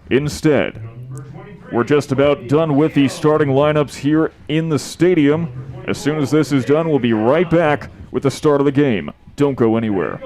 Instead, we're just about done with the starting lineups here in the stadium. As soon as this is done, we'll be right back with the start of the game. Don't go anywhere.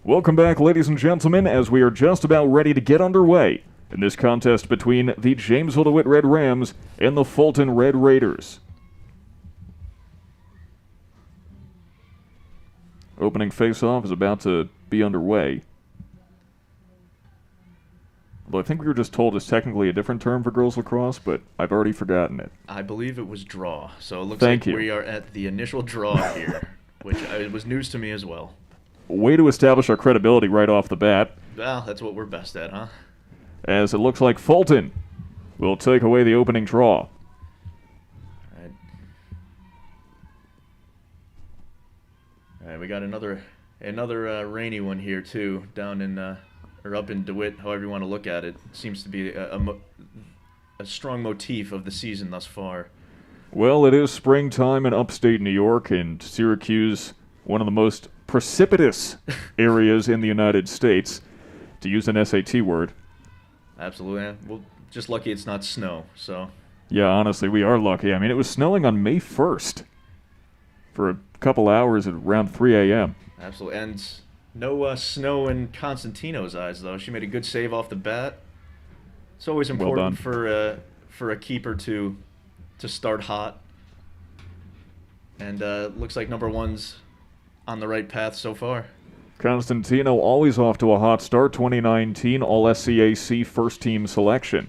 Welcome back, ladies and gentlemen, as we are just about ready to get underway in this contest between the Jamesville-DeWitt Red Rams and the Fulton Red Raiders. Opening face-off is about to be underway. Although I think we were just told it's technically a different term for girls lacrosse, but I've already forgotten it. I believe it was draw, so it looks like we are at the initial draw here, which was news to me as well. Way to establish our credibility right off the bat. Well, that's what we're best at, huh? As it looks like Fulton will take away the opening draw. All right, we got another rainy one here too, down in or up in DeWitt, however you want to look at it. Seems to be a strong motif of the season thus far. Well, it is springtime in upstate New York, and Syracuse, one of the most precipitous areas in the United States, to use an SAT word. Absolutely. Well, just lucky it's not snow, so. Yeah, honestly, we are lucky. I mean, it was snowing on May 1st for a couple hours at around 3 a.m. Absolutely. And no snow in Constantino's eyes, though. She made a good save off the bat. It's always important for a keeper to start hot. And looks like number one's on the right path so far. Constantino always off to a hot start, 2019 All-SCAC first-team selection.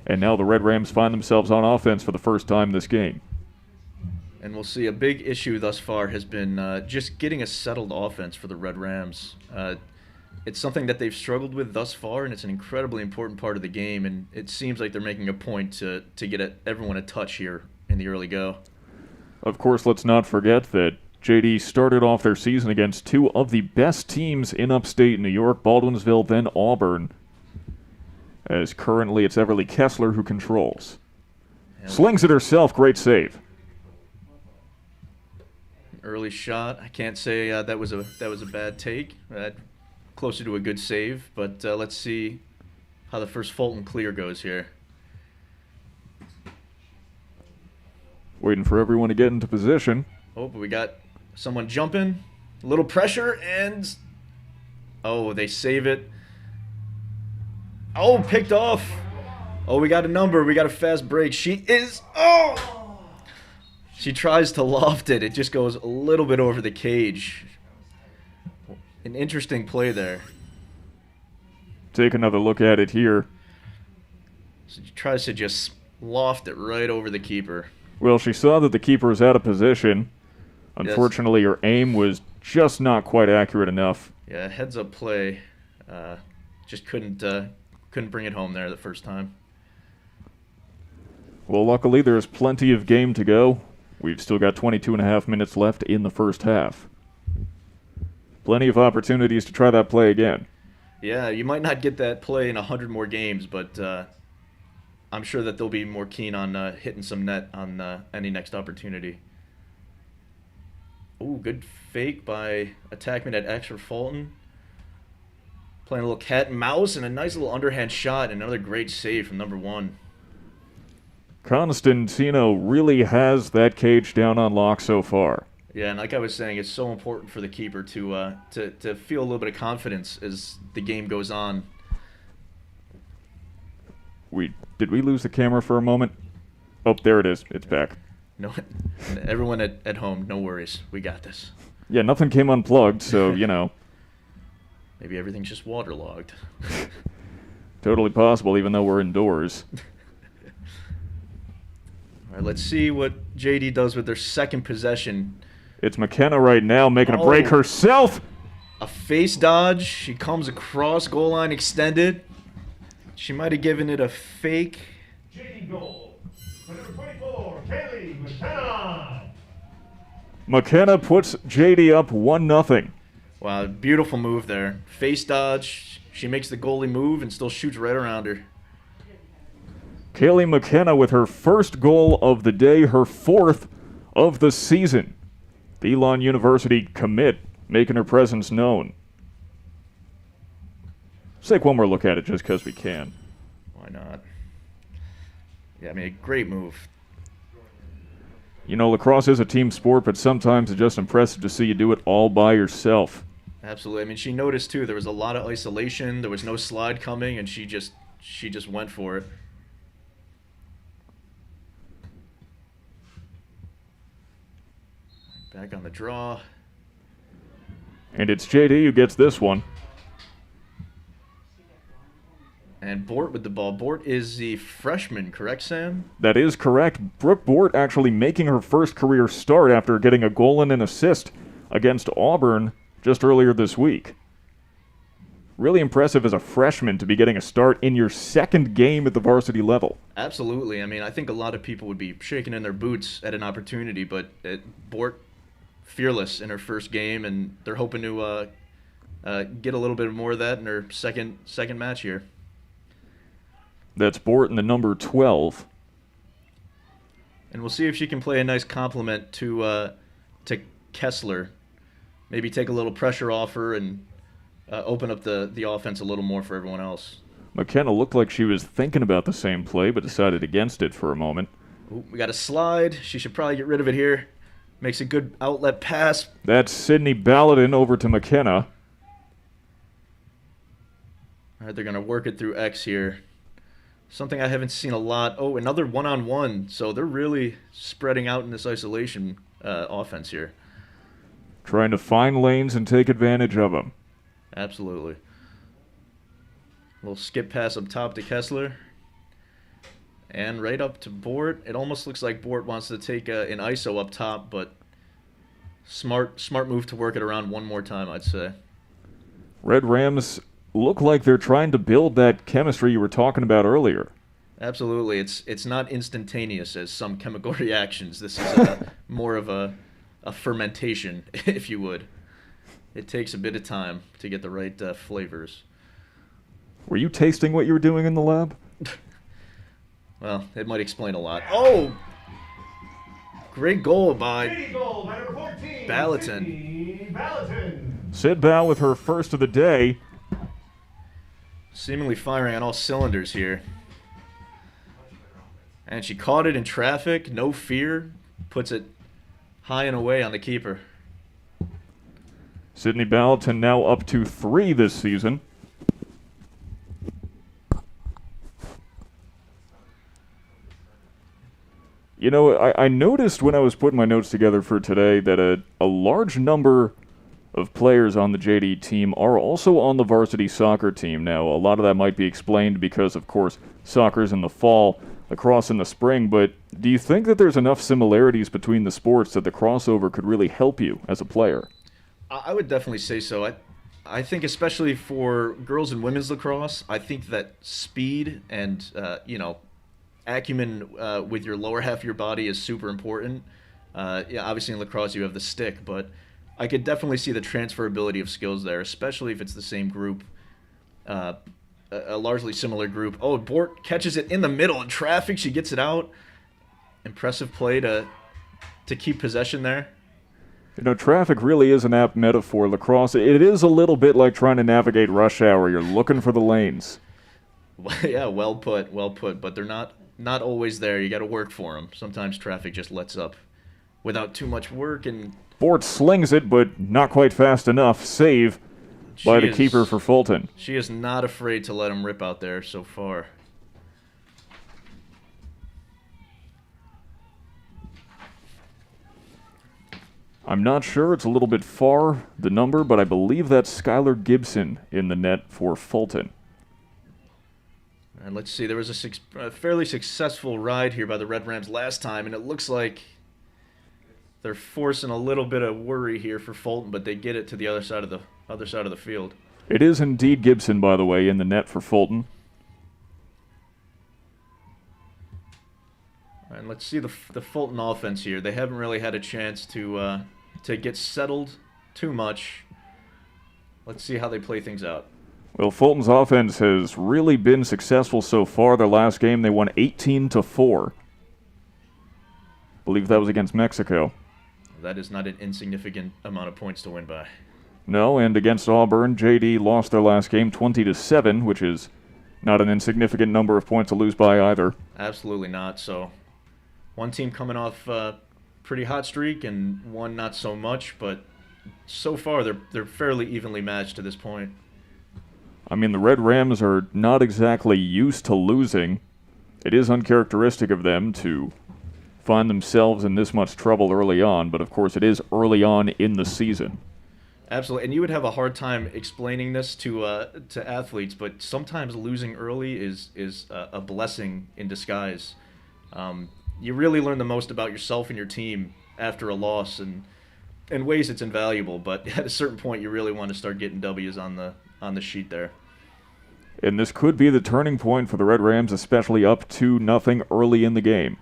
And now the Red Rams find themselves on offense for the first time this game. And we'll see, a big issue thus far has been just getting a settled offense for the Red Rams. It's something that they've struggled with thus far, and it's an incredibly important part of the game, and it seems like they're making a point to get everyone a touch here in the early go. Of course, let's not forget that JD started off their season against two of the best teams in upstate New York, Baldwinsville, then Auburn, as currently it's Everly Kessler who controls. Slings it herself, great save. Early shot. I can't say that was a bad take. Closer to a good save, but let's see how the first Fulton clear goes here. Waiting for everyone to get into position. Oh, but we got someone jumping. A little pressure, and... Oh, they save it. Oh, picked off. Oh, we got a number. We got a fast break. She is... Oh! She tries to loft it. It just goes a little bit over the cage. An interesting play there. Take another look at it here. So she tries to just loft it right over the keeper. Well, she saw that the keeper was out of position. Unfortunately, her aim was just not quite accurate enough. Yeah, heads-up play. Just couldn't bring it home there the first time. Well, luckily, there's plenty of game to go. We've still got 22.5 minutes left in the first half. Plenty of opportunities to try that play again. Yeah, you might not get that play in 100 more games, but I'm sure that they'll be more keen on hitting some net on any next opportunity. Ooh, good fake by attackman at X for Fulton. Playing a little cat and mouse and a nice little underhand shot and another great save from number 1. Constantino really has that cage down on lock so far. Yeah, and like I was saying, it's so important for the keeper to feel a little bit of confidence as the game goes on. Did we lose the camera for a moment? Oh, there it is. It's back. No, everyone at home, no worries. We got this. Yeah, nothing came unplugged, so, you know. Maybe everything's just waterlogged. Totally possible, even though we're indoors. All right, let's see what JD does with their second possession. It's McKenna right now making a break herself. A face dodge. She comes across, goal line extended. She might have given it a fake. JD goal. Number 24, Kaylee McKenna. McKenna puts JD up 1-0. Wow, beautiful move there. Face dodge. She makes the goalie move and still shoots right around her. Kaylee McKenna with her first goal of the day, her 4th of the season. The Elon University commit making her presence known. Let's take one more look at it just because we can. Why not? Yeah, I mean, a great move. You know, lacrosse is a team sport, but sometimes it's just impressive to see you do it all by yourself. Absolutely. I mean, she noticed, too, there was a lot of isolation. There was no slide coming, and she just went for it. Back on the draw. And it's JD who gets this one. And Bort with the ball. Bort is the freshman, correct, Sam? That is correct. Brooke Bort actually making her first career start after getting a goal and an assist against Auburn just earlier this week. Really impressive as a freshman to be getting a start in your second game at the varsity level. Absolutely. I mean, I think a lot of people would be shaking in their boots at an opportunity, but Bort fearless in her first game, and they're hoping to get a little bit more of that in her second match here. That's Bort in the number 12. And we'll see if she can play a nice compliment to Kessler. Maybe take a little pressure off her and open up the offense a little more for everyone else. McKenna looked like she was thinking about the same play, but decided against it for a moment. Ooh, we got a slide. She should probably get rid of it here. Makes a good outlet pass. That's Sydney Balladin over to McKenna. All right, they're going to work it through X here. Something I haven't seen a lot. Oh, another one-on-one. So they're really spreading out in this isolation offense here. Trying to find lanes and take advantage of them. Absolutely. A little skip pass up top to Kessler. And right up to Bort. It almost looks like Bort wants to take an ISO up top, but smart move to work it around one more time, I'd say. Red Rams look like they're trying to build that chemistry you were talking about earlier. Absolutely. It's not instantaneous as some chemical reactions. This is more of a fermentation, if you would. It takes a bit of time to get the right flavors. Were you tasting what you were doing in the lab? Well, it might explain a lot. Oh! Great goal by number 14, Balladin. Balladin. Sid Bal with her first of the day. seemingly firing on all cylinders here. And she caught it in traffic, no fear, puts it high and away on the keeper. Sydney Ballatin now up to 3 this season. You know, I noticed when I was putting my notes together for today that a large number of players on the JD team are also on the varsity soccer team. Now, a lot of that might be explained because, of course, soccer's in the fall, lacrosse in the spring, but do you think that there's enough similarities between the sports that the crossover could really help you as a player? I would definitely say so. I think especially for girls and women's lacrosse, I think that speed and, acumen with your lower half of your body is super important. Yeah, obviously in lacrosse you have the stick, but I could definitely see the transferability of skills there, especially if it's the same group, a largely similar group. Oh, Bort catches it in the middle in traffic. She gets it out. Impressive play to keep possession there. You know, traffic really is an apt metaphor. Lacrosse, it is a little bit like trying to navigate rush hour. You're looking for the lanes. Yeah, well put, but they're not always there. You got to work for them. Sometimes traffic just lets up without too much work. And Bort slings it, but not quite fast enough. Save by the keeper for Fulton. She is not afraid to let him rip out there so far. I'm not sure. It's a little bit far, the number, but I believe that's Skylar Gibson in the net for Fulton. And let's see, there was a fairly successful ride here by the Red Rams last time, and it looks like they're forcing a little bit of worry here for Fulton, but they get it to the other side of the field. It is indeed Gibson, by the way, in the net for Fulton. And let's see the Fulton offense here. They haven't really had a chance to get settled too much. Let's see how they play things out. Well, Fulton's offense has really been successful so far. Their last game, they won 18-4. I believe that was against Mexico. That is not an insignificant amount of points to win by. No, and against Auburn, JD lost their last game 20-7, which is not an insignificant number of points to lose by either. Absolutely not. So, one team coming off a pretty hot streak and one not so much, but so far they're fairly evenly matched to this point. I mean, the Red Rams are not exactly used to losing. It is uncharacteristic of them to find themselves in this much trouble early on, but of course it is early on in the season. Absolutely, and you would have a hard time explaining this to athletes, but sometimes losing early is a blessing in disguise. You really learn the most about yourself and your team after a loss, and in ways it's invaluable, but at a certain point you really want to start getting W's on the sheet there. And this could be the turning point for the Red Rams, especially up 2-0 early in the game.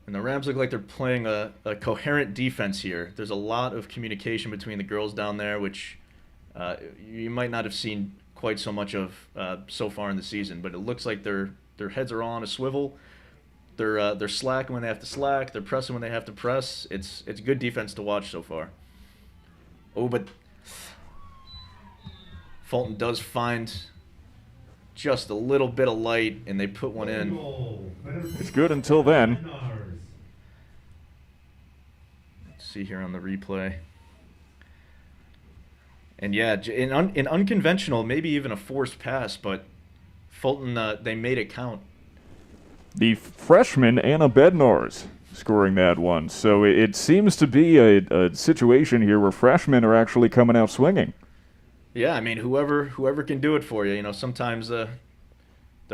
And the Rams look like they're playing a coherent defense here. There's a lot of communication between the girls down there, which you might not have seen quite so much of so far in the season. But it looks like their heads are all on a swivel. They're slacking when they have to slack. They're pressing when they have to press. It's good defense to watch so far. Oh, but Fulton does find just a little bit of light, and they put one in. It's good until then. Let's see here on the replay. And yeah, in unconventional, maybe even a forced pass, but Fulton, they made it count. The freshman Anna Bednarz scoring that one. So it seems to be a situation here where freshmen are actually coming out swinging. Yeah, I mean, whoever can do it for you. You know, sometimes the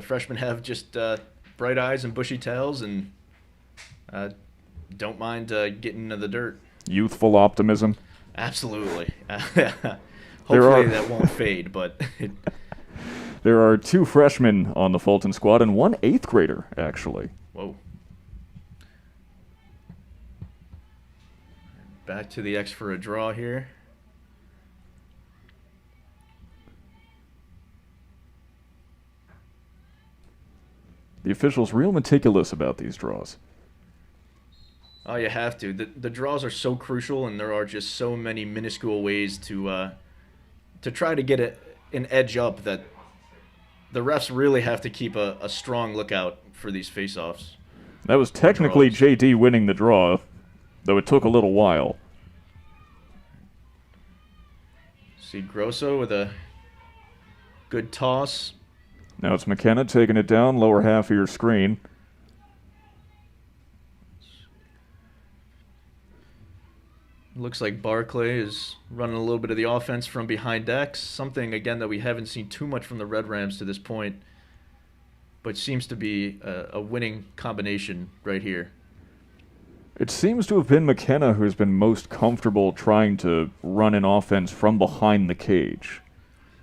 freshmen have just bright eyes and bushy tails and don't mind getting into the dirt. Youthful optimism. Absolutely. Hopefully that won't fade, but... There are 2 freshmen on the Fulton squad and 1 8th grader, actually. Whoa. Back to the X for a draw here. The officials real meticulous about these draws. Oh, you have to. The draws are so crucial, and there are just so many minuscule ways to to try to get an edge up that the refs really have to keep a strong lookout for these face-offs. That was technically JD winning the draw, though it took a little while. See Grosso with a good toss. Now it's McKenna taking it down, lower half of your screen. Looks like Barclay is running a little bit of the offense from behind X. Something, again, that we haven't seen too much from the Red Rams to this point, but seems to be a winning combination right here. It seems to have been McKenna who's been most comfortable trying to run an offense from behind the cage.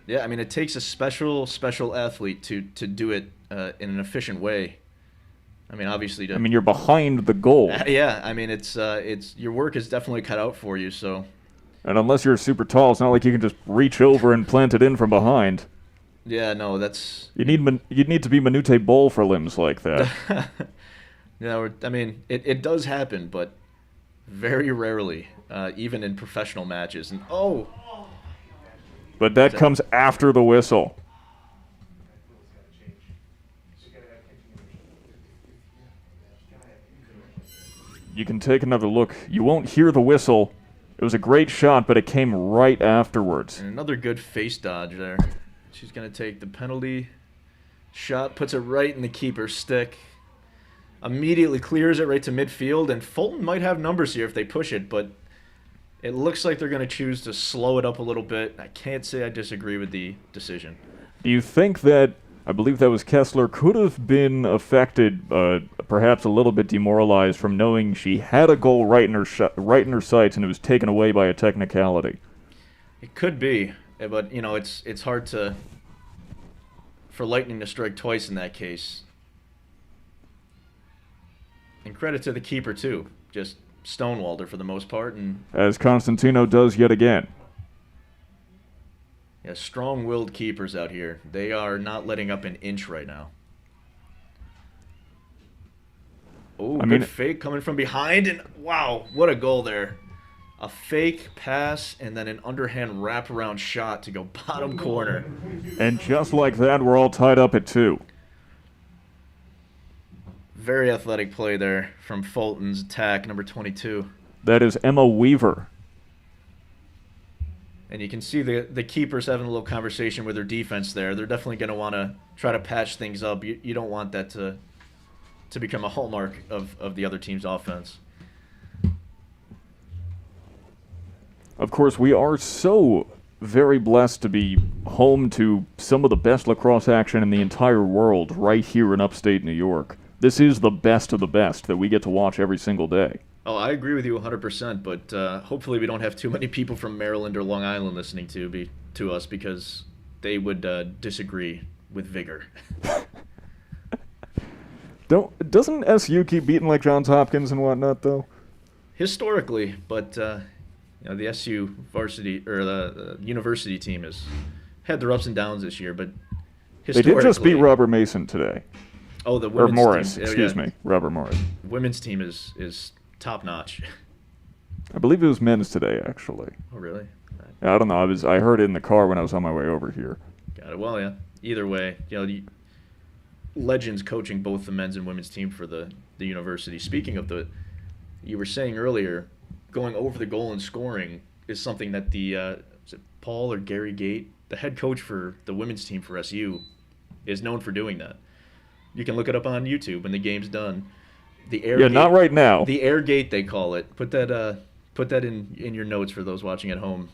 Yeah, I mean, it takes a special athlete to do it in an efficient way. I mean, obviously. You're behind the goal. Yeah, I mean, it's your work is definitely cut out for you. So. And unless you're super tall, it's not like you can just reach over and plant it in from behind. Yeah, no, that's. You'd need to be Manute Bol for limbs like that. Yeah, I mean, it does happen, but very rarely, even in professional matches. And But that comes after the whistle. You can take another look. You won't hear the whistle. It was a great shot, but it came right afterwards. And another good face dodge there. She's going to take the penalty shot, puts it right in the keeper's stick. Immediately clears it right to midfield, and Fulton might have numbers here if they push it, but it looks like they're going to choose to slow it up a little bit. I can't say I disagree with the decision. Do you think that, I believe that was Kessler, could have been affected, perhaps a little bit demoralized from knowing she had a goal right in her sights and it was taken away by a technicality? It could be, but it's hard for lightning to strike twice in that case. And credit to the keeper, too. Just stonewalled her for the most part. And as Constantino does yet again. Yeah, strong-willed keepers out here. They are not letting up an inch right now. Oh, good fake coming from behind. And wow, what a goal there. A fake pass and then an underhand wraparound shot to go bottom corner. And just like that, we're all tied up at 2. Very athletic play there from Fulton's attack, number 22. That is Emma Weaver. And you can see the keepers having a little conversation with their defense there. They're definitely going to want to try to patch things up. You don't want that to become a hallmark of the other team's offense. Of course, we are so very blessed to be home to some of the best lacrosse action in the entire world right here in upstate New York. This is the best of the best that we get to watch every single day. Oh, I agree with you 100%, but hopefully we don't have too many people from Maryland or Long Island listening to us because they would disagree with vigor. Doesn't SU keep beating like Johns Hopkins and whatnot, though? Historically, but the SU varsity or the university team has had their ups and downs this year, but historically... They did just beat Robert Mason today. Oh, the women's Morris, team. excuse me, Robert Morris. Women's team is top notch. I believe it was men's today, actually. Oh, really? I don't know. I heard it in the car when I was on my way over here. Got it. Well, yeah. Either way, the legends coaching both the men's and women's team for the university. Speaking of you were saying earlier, going over the goal and scoring is something that is it Paul or Gary Gate, the head coach for the women's team for SU, is known for doing that. You can look it up on YouTube when the game's done. The air gate, not right now. The air gate, they call it. Put that in your notes for those watching at home.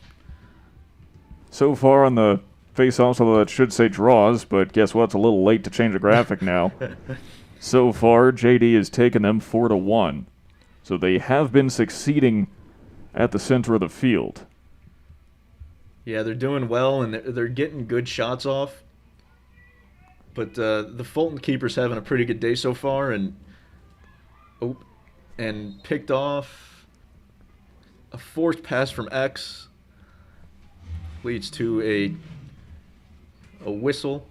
So far on the face-offs, although it should say draws, but guess what? It's a little late to change the graphic now. So far, JD has taken them 4-1. So they have been succeeding at the center of the field. Yeah, they're doing well, and they're getting good shots off. But the Fulton keeper's having a pretty good day so far, and picked off a forced pass from X leads to a whistle.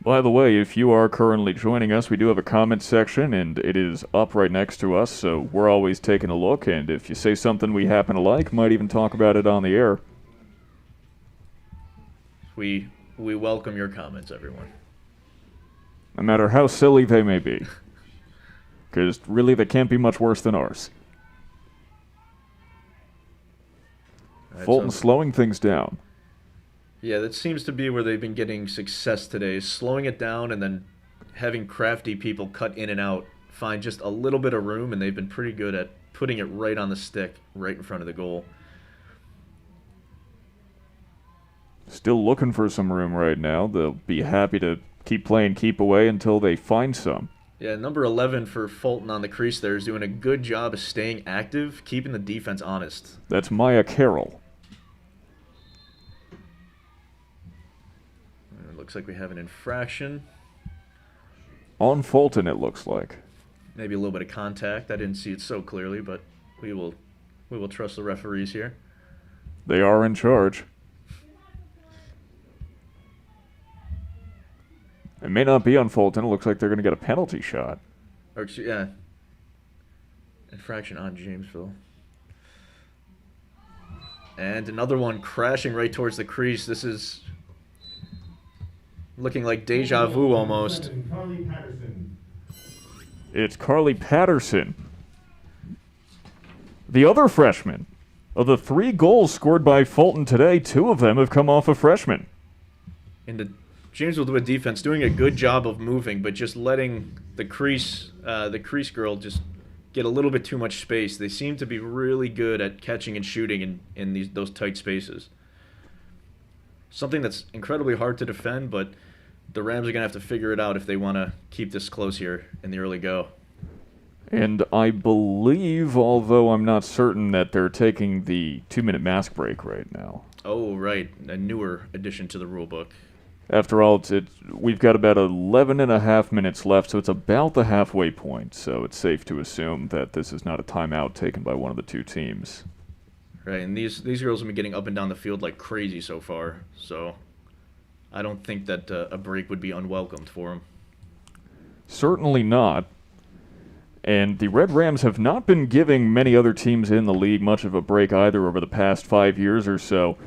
By the way, if you are currently joining us, we do have a comment section, and it is up right next to us, so we're always taking a look, and if you say something we happen to like, might even talk about it on the air. We welcome your comments, everyone. No matter how silly they may be. Because really, they can't be much worse than ours. Right, Fulton so slowing things down. yeah, that seems to be where they've been getting success today, is slowing it down and then having crafty people cut in and out, find just a little bit of room, and they've been pretty good at putting it right on the stick, right in front of the goal. Still looking for some room right now. They'll be happy to keep playing keep away until they find some. Yeah, number 11 for Fulton on the crease there is doing a good job of staying active, keeping the defense honest. That's Maya Carroll. It looks like we have an infraction. On Fulton, it looks like. Maybe a little bit of contact. I didn't see it so clearly, but we will trust the referees here. They are in charge. It may not be on Fulton. It looks like they're going to get a penalty shot. Or, yeah. Infraction on Jamesville. And another one crashing right towards the crease. This is looking like deja vu almost. Carly Patterson. It's Carly Patterson. The other freshman. Of the 3 goals scored by Fulton today, 2 of them have come off of freshmen. And the Jamesville-DeWitt defense doing a good job of moving, but just letting the crease girl just get a little bit too much space. They seem to be really good at catching and shooting in those tight spaces. Something that's incredibly hard to defend, but the Rams are going to have to figure it out if they want to keep this close here in the early go. And I believe, although I'm not certain, that they're taking the 2-minute mask break right now. Oh, right. A newer addition to the rule book. After all, we've got about 11 and a half minutes left, so it's about the halfway point. So it's safe to assume that this is not a timeout taken by one of the 2 teams. Right, and these girls have been getting up and down the field like crazy so far. So I don't think that a break would be unwelcomed for them. Certainly not. And the Red Rams have not been giving many other teams in the league much of a break either over the past 5 years or so.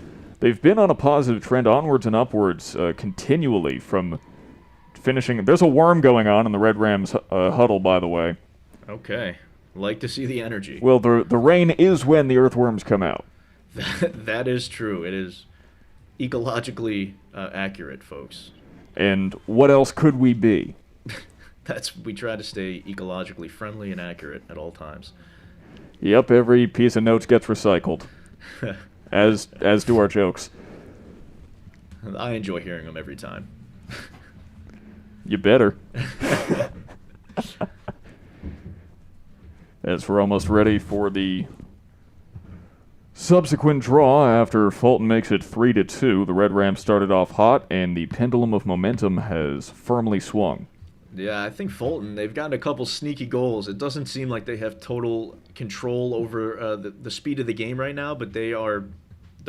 They've been on a positive trend onwards and upwards continually from finishing. There's a worm going on in the Red Rams huddle, by the way. Okay. Like to see the energy. Well, the rain is when the earthworms come out. That is true. It is ecologically accurate, folks. And what else could we be? We try to stay ecologically friendly and accurate at all times. Yep, every piece of notes gets recycled. As do our jokes. I enjoy hearing them every time. You better. As we're almost ready for the subsequent draw after Fulton makes it 3-2, the Red Rams started off hot, and the pendulum of momentum has firmly swung. Yeah, I think Fulton, they've gotten a couple sneaky goals. It doesn't seem like they have total control over the speed of the game right now, but they're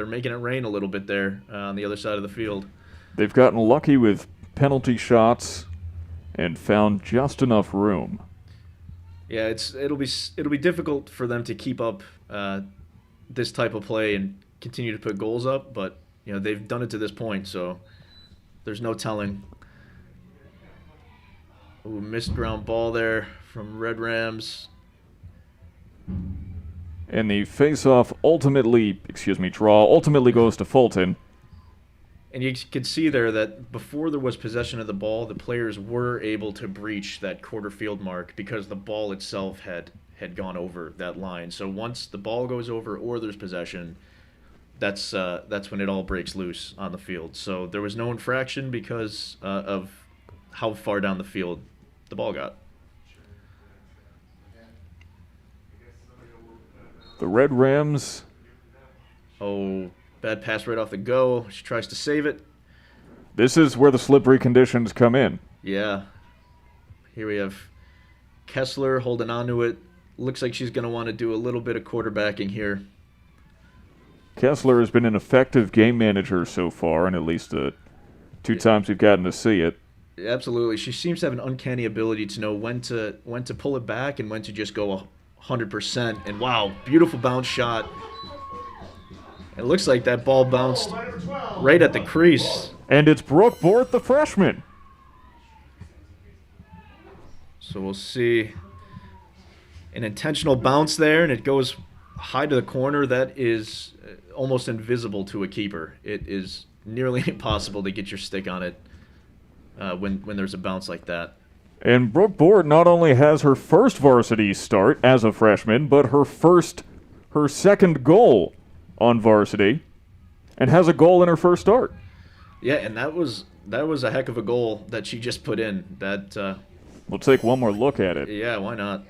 making it rain a little bit there on the other side of the field. They've gotten lucky with penalty shots and found just enough room. Yeah, it'll be difficult for them to keep up this type of play and continue to put goals up, but they've done it to this point, so there's no telling. Ooh, missed ground ball there from Red Rams. And the face-off draw ultimately goes to Fulton. And you could see there that before there was possession of the ball, the players were able to breach that quarter field mark because the ball itself had gone over that line. So once the ball goes over or there's possession, that's when it all breaks loose on the field. So there was no infraction because of how far down the field the ball got. The Red Rams. Oh, bad pass right off the go. She tries to save it. This is where the slippery conditions come in. Yeah. Here we have Kessler holding on to it. Looks like she's going to want to do a little bit of quarterbacking here. Kessler has been an effective game manager so far, and at least 2 times we've gotten to see it. Absolutely. She seems to have an uncanny ability to know when to pull it back and when to just go 100%. And wow, beautiful bounce shot. It looks like that ball bounced right at the crease. And it's Brooke Bort, the freshman. So we'll see an intentional bounce there, and it goes high to the corner. That is almost invisible to a keeper. It is nearly impossible to get your stick on it when there's a bounce like that. And Brooke Bort not only has her first varsity start as a freshman, but her second goal on varsity, and has a goal in her first start. Yeah, and that was a heck of a goal that she just put in. That we'll take one more look at it. Yeah, why not?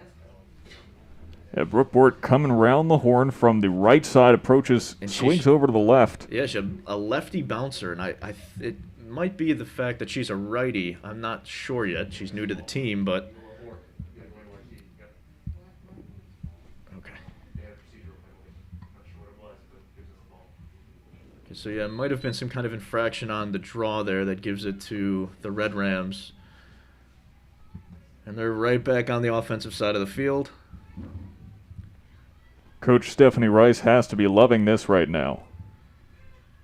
Yeah, Brooke Bort coming around the horn from the right side, approaches, and swings over to the left. Yeah, she's a lefty bouncer, and it might be the fact that she's a righty. I'm not sure yet. She's new to the team, but okay. So yeah, it might have been some kind of infraction on the draw there that gives it to the Red Rams. And they're right back on the offensive side of the field. Coach Stephanie Rice has to be loving this right now.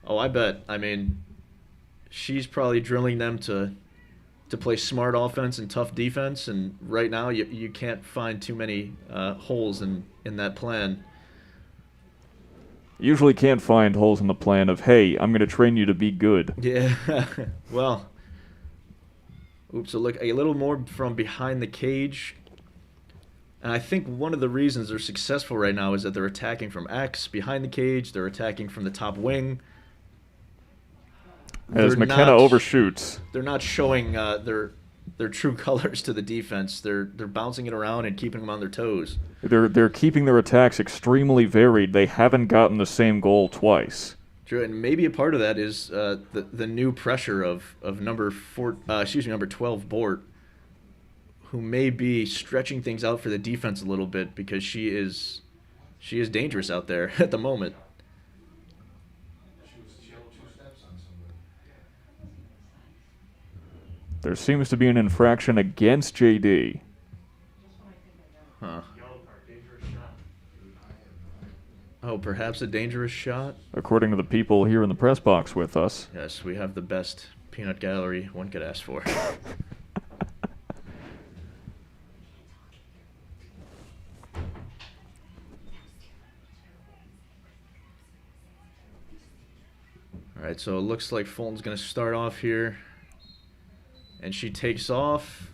Oh, I bet. I mean, she's probably drilling them to play smart offense and tough defense, and right now you can't find too many holes in that plan. Usually can't find holes in the plan of, hey, I'm going to train you to be good. Yeah, well, oops, so look, a little more from behind the cage. And I think one of the reasons they're successful right now is that they're attacking from X behind the cage. They're attacking from the top wing. As McKenna overshoots. They're not showing their true colors to the defense. They're bouncing it around and keeping them on their toes. They're keeping their attacks extremely varied. They haven't gotten the same goal twice. True, and maybe a part of that is the new pressure of number 12 Bort, who may be stretching things out for the defense a little bit because she is dangerous out there at the moment. There seems to be an infraction against JD. Huh. Oh, perhaps a dangerous shot? According to the people here in the press box with us. Yes, we have the best peanut gallery one could ask for. All right, so it looks like Fulton's going to start off here. And she takes off.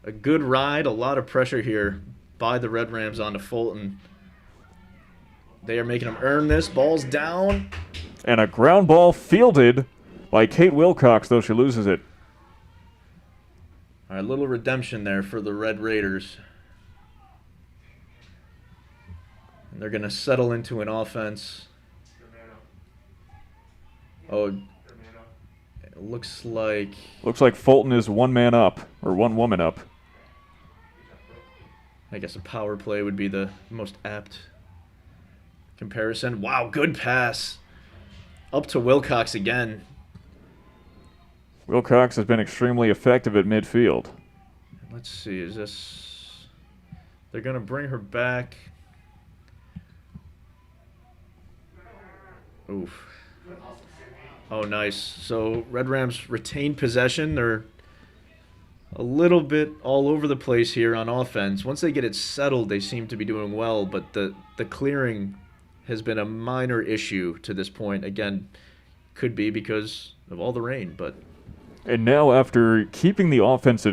A good ride, a lot of pressure here by the Red Rams onto Fulton. They are making them earn this. Ball's down. And a ground ball fielded by Kate Wilcox, though she loses it. All right, little redemption there for the Red Raiders. And they're going to settle into an offense. Oh, it looks like Fulton is one man up, or one woman up. I guess a power play would be the most apt comparison. Wow, good pass. Up to Wilcox again. Wilcox has been extremely effective at midfield. Let's see, is this... They're going to bring her back. Oof. Oh, nice. So Red Rams retain possession. They're a little bit all over the place here on offense. Once they get it settled, they seem to be doing well, but the clearing has been a minor issue to this point. Again, could be because of all the rain, but... And now after keeping the offense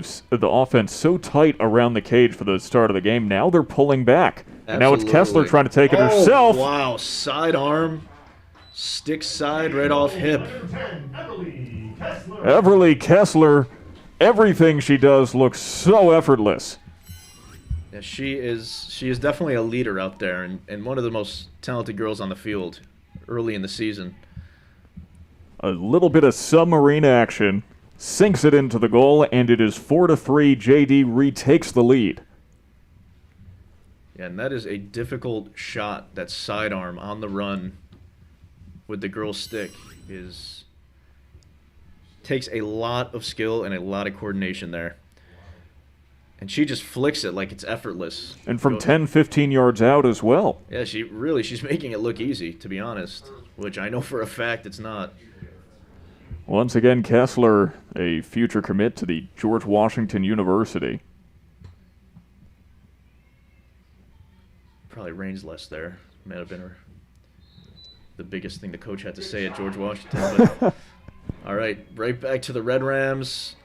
so tight around the cage for the start of the game, now they're pulling back. Absolutely. And now it's Kessler trying to take it herself. Wow, sidearm. Stick side right off hip. Everly Kessler, everything she does looks so effortless. Yeah, she is definitely a leader out there and one of the most talented girls on the field early in the season. A little bit of submarine action, sinks it into the goal, and it is 4-3. JD retakes the lead. Yeah, and that is a difficult shot. That sidearm on the run with the girl's stick is Takes a lot of skill and a lot of coordination there. And she just flicks it like it's effortless. And from 10, 15 yards out as well. Yeah, she's making it look easy, to be honest, which I know for a fact it's not. Once again, Kessler, a future commit to the George Washington University. Probably rains less there. May have been the biggest thing the coach had to say at George Washington. But all right, right back to the Red Rams.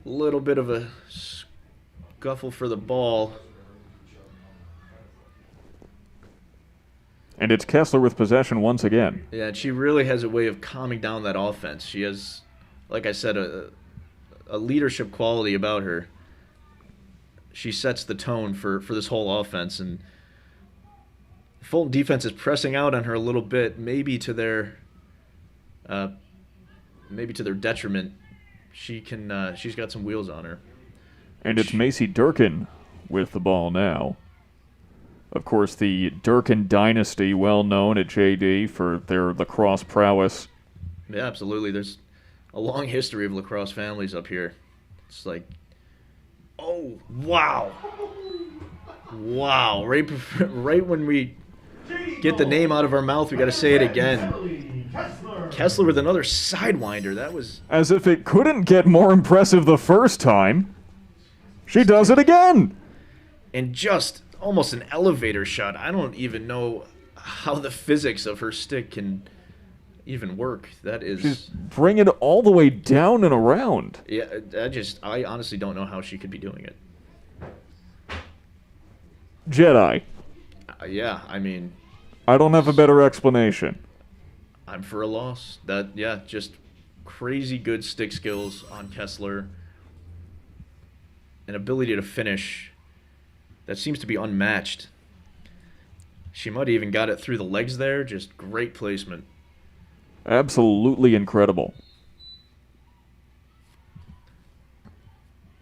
A little bit of a scuffle for the ball. And it's Kessler with possession once again. Yeah, and she really has a way of calming down that offense. She has, like I said, a leadership quality about her. She sets the tone for this whole offense, and Fulton defense is pressing out on her a little bit, maybe to their detriment. She's got some wheels on her. And it's Macy Durkin with the ball now. Of course, the Durkin dynasty, well known at JD for their lacrosse prowess. Yeah, absolutely. There's a long history of lacrosse families up here. It's like, oh, wow. Wow. Right when we get the name out of our mouth, we got to say it again. Kessler with another sidewinder. That was... As if it couldn't get more impressive the first time. She does it again. And just almost an elevator shot. I don't even know how the physics of her stick can even work. That is... She's bringing it all the way down and around. Yeah, I honestly don't know how she could be doing it. Jedi. Yeah, I mean... I don't have a better explanation. I'm for a loss. Just crazy good stick skills on Kessler. An ability to finish that seems to be unmatched. She might have even got it through the legs there. Just great placement. Absolutely incredible.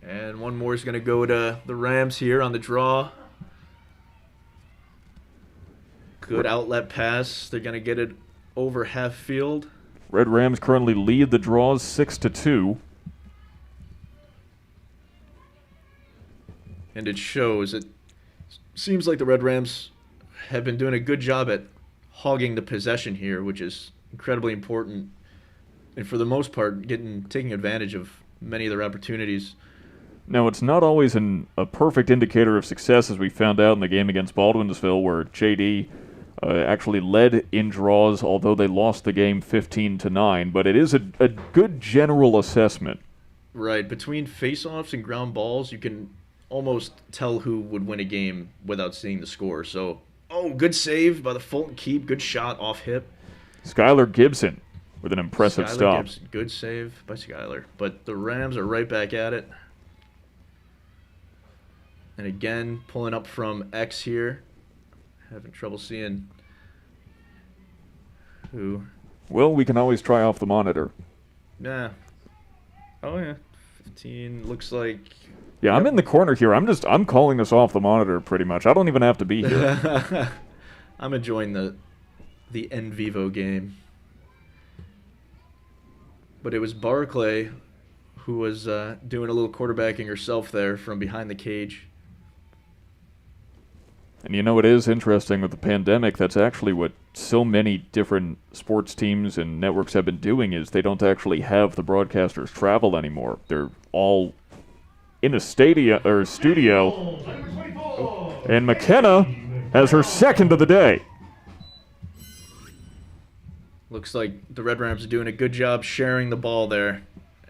And one more is going to go to the Rams here on the draw. Good outlet pass. They're going to get it over half field. Red Rams currently lead the draws 6-2. And it shows. It seems like the Red Rams have been doing a good job at hogging the possession here, which is incredibly important. And for the most part, taking advantage of many of their opportunities. Now, it's not always a perfect indicator of success, as we found out in the game against Baldwinsville, where JD actually led in draws, although they lost the game 15-9. But it is a good general assessment. Right. Between face-offs and ground balls, you can almost tell who would win a game without seeing the score. So, good save by the Fulton keep. Good shot off hip. Skylar Gibson with an impressive stop. Gibson, good save by Skylar. But the Rams are right back at it. And again, pulling up from X here. Having trouble seeing who. Well, we can always try off the monitor. Yeah. Oh, yeah. 15 looks like... Yeah, yep. I'm in the corner here. I'm calling this off the monitor pretty much. I don't even have to be here. I'm enjoying the en vivo game. But it was Barclay who was doing a little quarterbacking herself there from behind the cage. And you know, it is interesting with the pandemic, that's actually what so many different sports teams and networks have been doing, is they don't actually have the broadcasters travel anymore. They're all in a studio, and McKenna has her second of the day. Looks like the Red Rams are doing a good job sharing the ball there.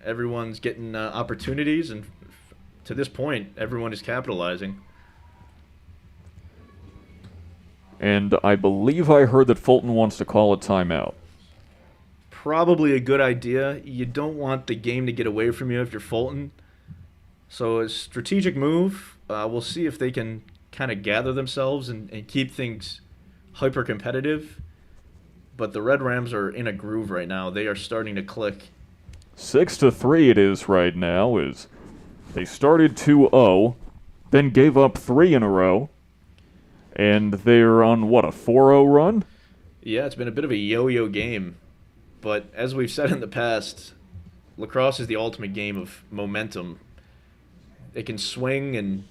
Everyone's getting opportunities, and to this point, everyone is capitalizing. And I believe I heard that Fulton wants to call a timeout. Probably a good idea. You don't want the game to get away from you if you're Fulton. So a strategic move. We'll see if they can kind of gather themselves and keep things hyper-competitive. But the Red Rams are in a groove right now. They are starting to click. 6-3 it is right now. They started 2-0, then gave up 3 in a row. And they're on, a 4-0 run? Yeah, it's been a bit of a yo-yo game. But as we've said in the past, lacrosse is the ultimate game of momentum. It can swing and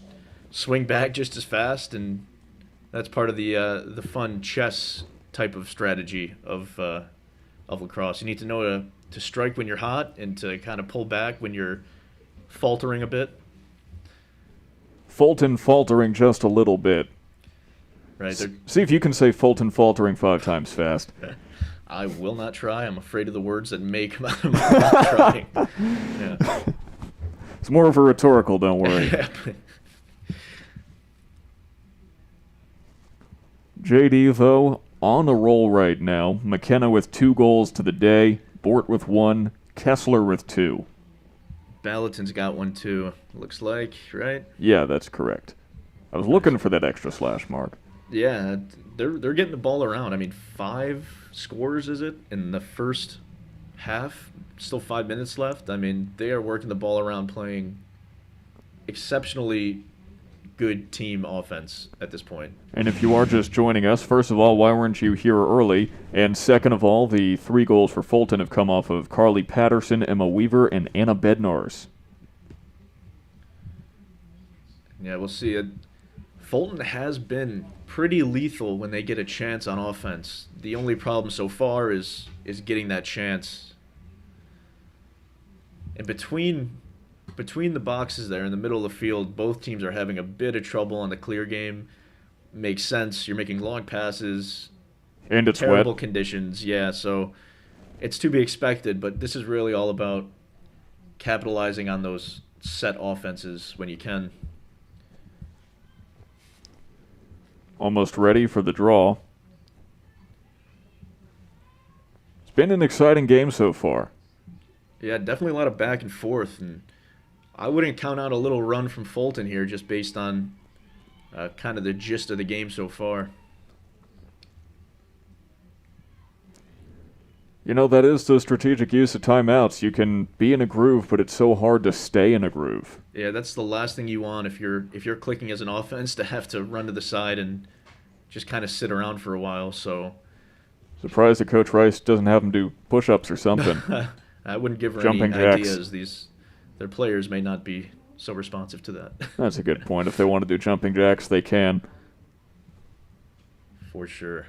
swing back just as fast, and that's part of the fun chess type of strategy of lacrosse. You need to know to strike when you're hot and to kind of pull back when you're faltering a bit. Fulton faltering just a little bit. Right. See if you can say Fulton faltering 5 times fast. I will not try. I'm afraid of the words that may come out of my mouth trying. Yeah. It's more of a rhetorical, don't worry. JD, though, on a roll right now. McKenna with 2 goals to the day. Bort with 1. Kessler with 2. Ballatin's got 1 too, looks like, right? Yeah, that's correct. I was looking for that extra slash mark. Yeah, they're getting the ball around. I mean, 5 scores, is it, in the first half? Still 5 minutes left. I mean, they are working the ball around, playing exceptionally good team offense at this point. And if you are just joining us, first of all, why weren't you here early? And second of all, the 3 goals for Fulton have come off of Carly Patterson, Emma Weaver, and Anna Bednars. Yeah, we'll see. Fulton has been pretty lethal when they get a chance on offense. The only problem so far is getting that chance. And between the boxes there in the middle of the field, both teams are having a bit of trouble on the clear game. Makes sense. You're making long passes. And it's terrible wet. Conditions. Yeah, so it's to be expected, but this is really all about capitalizing on those set offenses when you can. Almost ready for the draw. It's been an exciting game so far. Yeah, definitely a lot of back and forth, and I wouldn't count out a little run from Fulton here just based on kind of the gist of the game so far. You know, that is the strategic use of timeouts. You can be in a groove, but it's so hard to stay in a groove. Yeah, that's the last thing you want if you're clicking as an offense, to have to run to the side and just kind of sit around for a while. So Surprised that Coach Rice doesn't have them do push-ups or something. I wouldn't give her Jumping any jacks. ideas. Their players may not be so responsive to that. That's a good point. If they want to do jumping jacks, they can. For sure.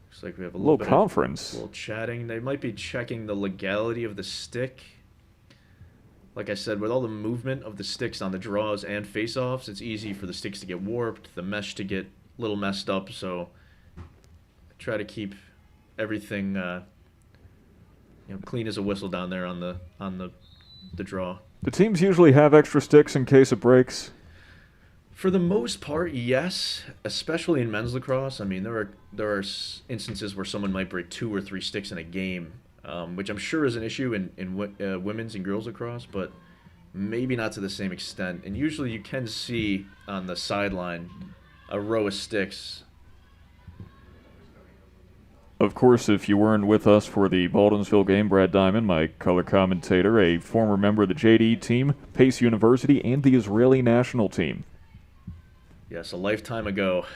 Looks like we have a Little bit conference. a little chatting. They might be checking the legality of the stick. Like I said, with all the movement of the sticks on the draws and face-offs, it's easy for the sticks to get warped, the mesh to get a little messed up. So I try to keep everything clean as a whistle down there on the draw. Do teams usually have extra sticks in case it breaks? For the most part, yes, especially in men's lacrosse. I mean, there are instances where someone might break 2 or 3 sticks in a game, which I'm sure is an issue in women's and girls lacrosse, but maybe not to the same extent. And usually you can see on the sideline a row of sticks. Of course, if you weren't with us for the Baldwinsville game, Brad Diamond, my color commentator, a former member of the JD team, Pace University, and the Israeli national team. Yes, a lifetime ago.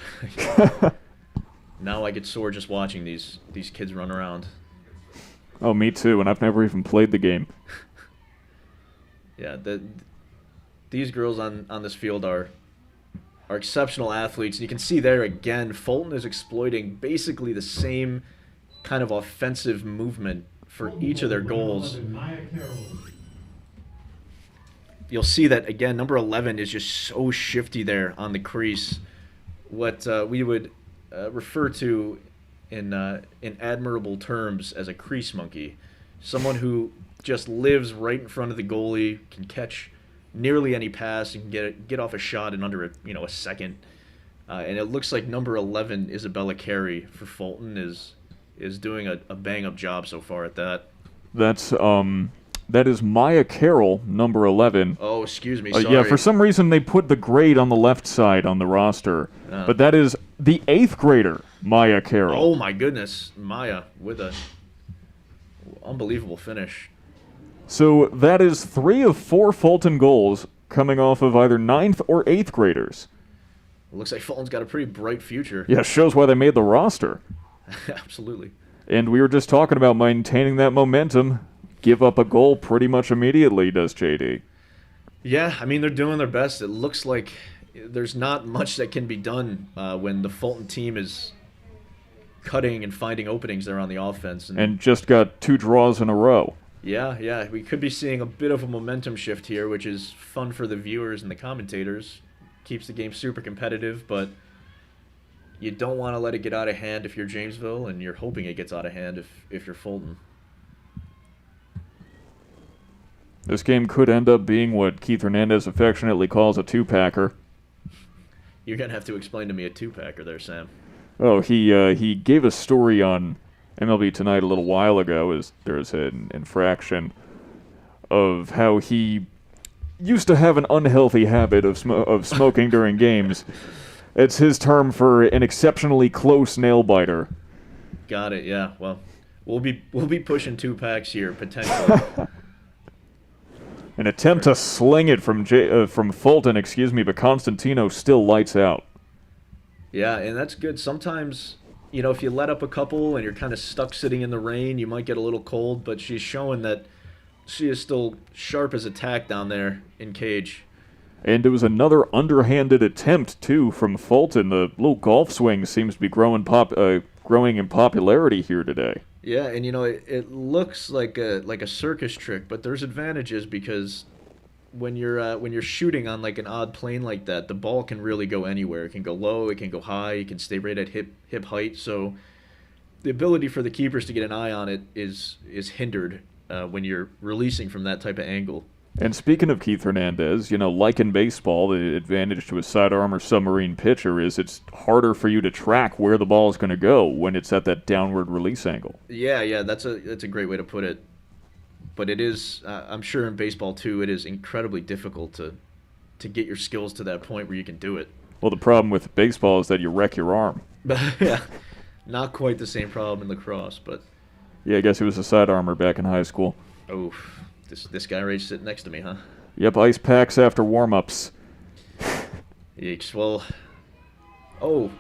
Now I get sore just watching these kids run around. Oh, me too, and I've never even played the game. Yeah, these girls on this field are exceptional athletes. And you can see there again, Fulton is exploiting basically the same kind of offensive movement for each of their goals. You'll see that, again, number 11 is just so shifty there on the crease. What we would refer to in admirable terms as a crease monkey. Someone who just lives right in front of the goalie, can catch nearly any pass, and can get off a shot in under a second. And it looks like number 11, Isabella Carey for Fulton, is doing a bang-up job so far at that. That is Maya Carroll, number 11. Oh, excuse me, sorry. Yeah, for some reason they put the grade on the left side on the roster. But that is the 8th grader, Maya Carroll. Oh, my goodness. Maya with a unbelievable finish. So that is 3 of 4 Fulton goals coming off of either 9th or 8th graders. It looks like Fulton's got a pretty bright future. Yeah, shows why they made the roster. Absolutely. And we were just talking about maintaining that momentum. Give up a goal pretty much immediately, does JD. Yeah, I mean, they're doing their best. It looks like there's not much that can be done when the Fulton team is cutting and finding openings there on the offense. And just got 2 draws in a row. Yeah, we could be seeing a bit of a momentum shift here, which is fun for the viewers and the commentators. Keeps the game super competitive, but you don't want to let it get out of hand if you're Jamesville, and you're hoping it gets out of hand if you're Fulton. This game could end up being what Keith Hernandez affectionately calls a 2-packer. You're going to have to explain to me a 2-packer there, Sam. Oh, he gave a story on MLB Tonight a little while ago, as there's an infraction of how he used to have an unhealthy habit of smoking during games. It's his term for an exceptionally close nail biter. Got it. Yeah. Well, we'll be pushing 2-packs here potentially. An attempt to sling it from Fulton, but Constantino still lights out. Yeah, and that's good. Sometimes, if you let up a couple and you're kind of stuck sitting in the rain, you might get a little cold, but she's showing that she is still sharp as a tack down there in cage. And it was another underhanded attempt, too, from Fulton. The little golf swing seems to be growing in popularity here today. Yeah, and it looks like a circus trick, but there's advantages because when you're shooting on like an odd plane like that, the ball can really go anywhere. It can go low, it can go high, it can stay right at hip height. So the ability for the keepers to get an eye on it is hindered when you're releasing from that type of angle. And speaking of Keith Hernandez, like in baseball, the advantage to a sidearm or submarine pitcher is it's harder for you to track where the ball is going to go when it's at that downward release angle. Yeah, that's a great way to put it. But it is, I'm sure in baseball too, it is incredibly difficult to get your skills to that point where you can do it. Well, the problem with baseball is that you wreck your arm. Yeah, not quite the same problem in lacrosse, but... Yeah, I guess he was a sidearmer back in high school. Oh, this guy right sitting next to me, huh? Yep, ice packs after warm-ups. Yeeks, well... Oh.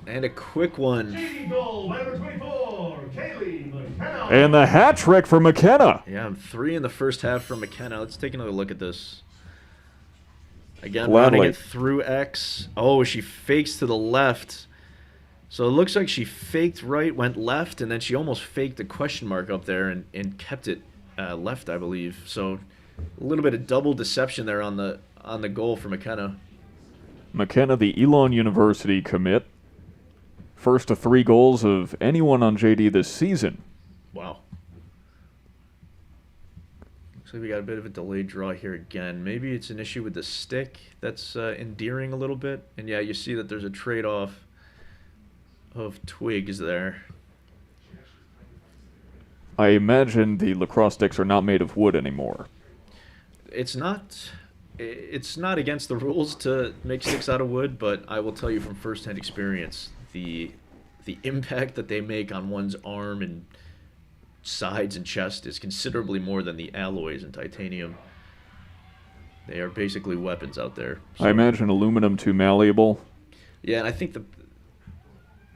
And a quick one. Goal, number 24, Kaylee McKenna. And the hat trick for McKenna. Yeah, 3 in the first half from McKenna. Let's take another look at this. Again, Gladly. running it through X. Oh, she fakes to the left. So it looks like she faked right, went left, and then she almost faked the question mark up there and kept it left, I believe. So a little bit of double deception there on the goal for McKenna. McKenna, the Elon University commit. First to 3 goals of anyone on JD this season. Wow. Looks like we got a bit of a delayed draw here again. Maybe it's an issue with the stick that's endearing a little bit. And yeah, you see that there's a trade-off of twigs there. I imagine the lacrosse sticks are not made of wood anymore. It's not against the rules to make sticks out of wood, but I will tell you from first-hand experience, the impact that they make on one's arm and sides and chest is considerably more than the alloys in titanium. They are basically weapons out there. So, I imagine aluminum too malleable. yeah, and I think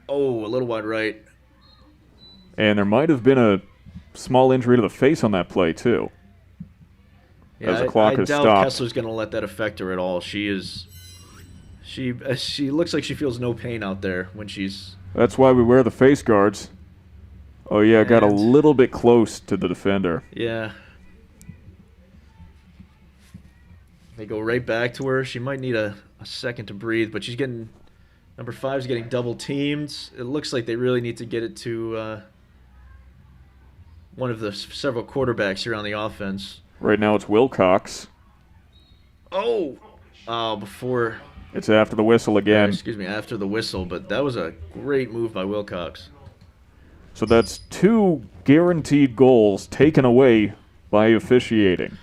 a little wide right. And there might have been a small injury to the face on that play, too. Yeah, as the clock I has doubt stopped. Kessler's going to let that affect her at all. She looks like she feels no pain out there when she's... That's why we wear the face guards. Oh, yeah, got a And- little bit close to the defender. Yeah. They go right back to her. She might need a second to breathe, but she's getting... Number 5's getting double teamed. It looks like they really need to get it to one of the several quarterbacks here on the offense. Right now it's Wilcox. Before... It's after the whistle again. after the whistle, but that was a great move by Wilcox. So that's 2 guaranteed goals taken away by officiating.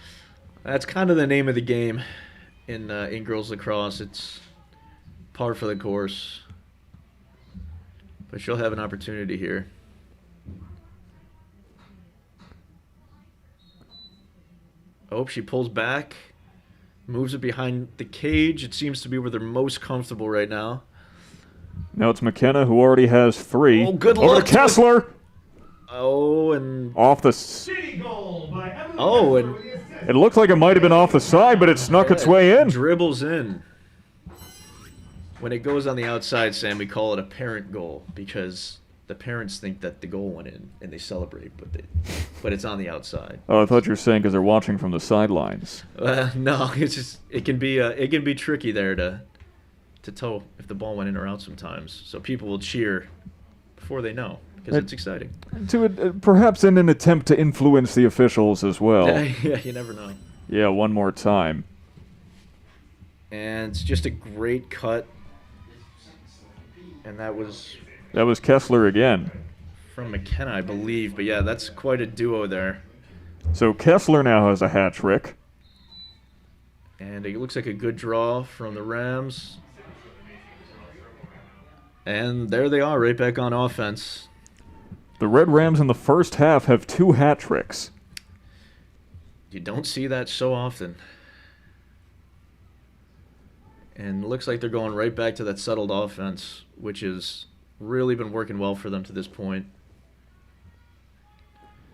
That's kind of the name of the game in girls lacrosse. It's par for the course, but she'll have an opportunity here. Oh, she pulls back, moves it behind the cage. It seems to be where they're most comfortable right now. Now it's McKenna who already has 3. Oh, good Over luck to to Kessler! Oh, and... Off the... City goal by Emily Oh, Kessler and... with the assist. It looked like it might have been off the side, but it snuck its way in. Dribbles in. When it goes on the outside, Sam, we call it a parent goal because the parents think that the goal went in and they celebrate, but it's on the outside. Oh, I thought you were saying because they're watching from the sidelines. No, it's just it can be tricky there to tell if the ball went in or out sometimes. So people will cheer before they know because it's exciting. Perhaps in an attempt to influence the officials as well. Yeah, you never know. Yeah, one more time. And it's just a great cut. And that was Kessler again. from McKenna, I believe. But yeah, that's quite a duo there. So Kessler now has a hat trick. And it looks like a good draw from the Rams. And there they are, right back on offense. The Red Rams in the first half have 2 hat tricks. You don't see that so often. And it looks like they're going right back to that settled offense, which has really been working well for them to this point.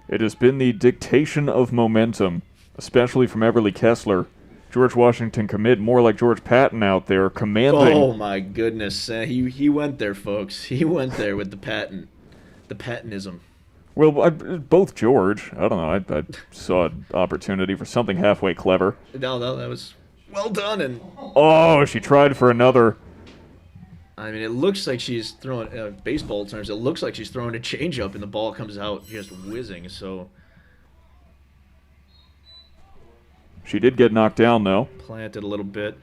It has been the dictation of momentum, especially from Everly Kessler. George Washington commit more like George Patton out there, commanding. Oh my goodness, he went there, folks. He went there with the Pattonism. Well, both George. I don't know. I saw an opportunity for something halfway clever. No, that was well done. And oh, she tried for another. I mean, it looks like she's throwing baseball terms. It looks like she's throwing a changeup, and the ball comes out just whizzing. So she did get knocked down, though. Planted a little bit.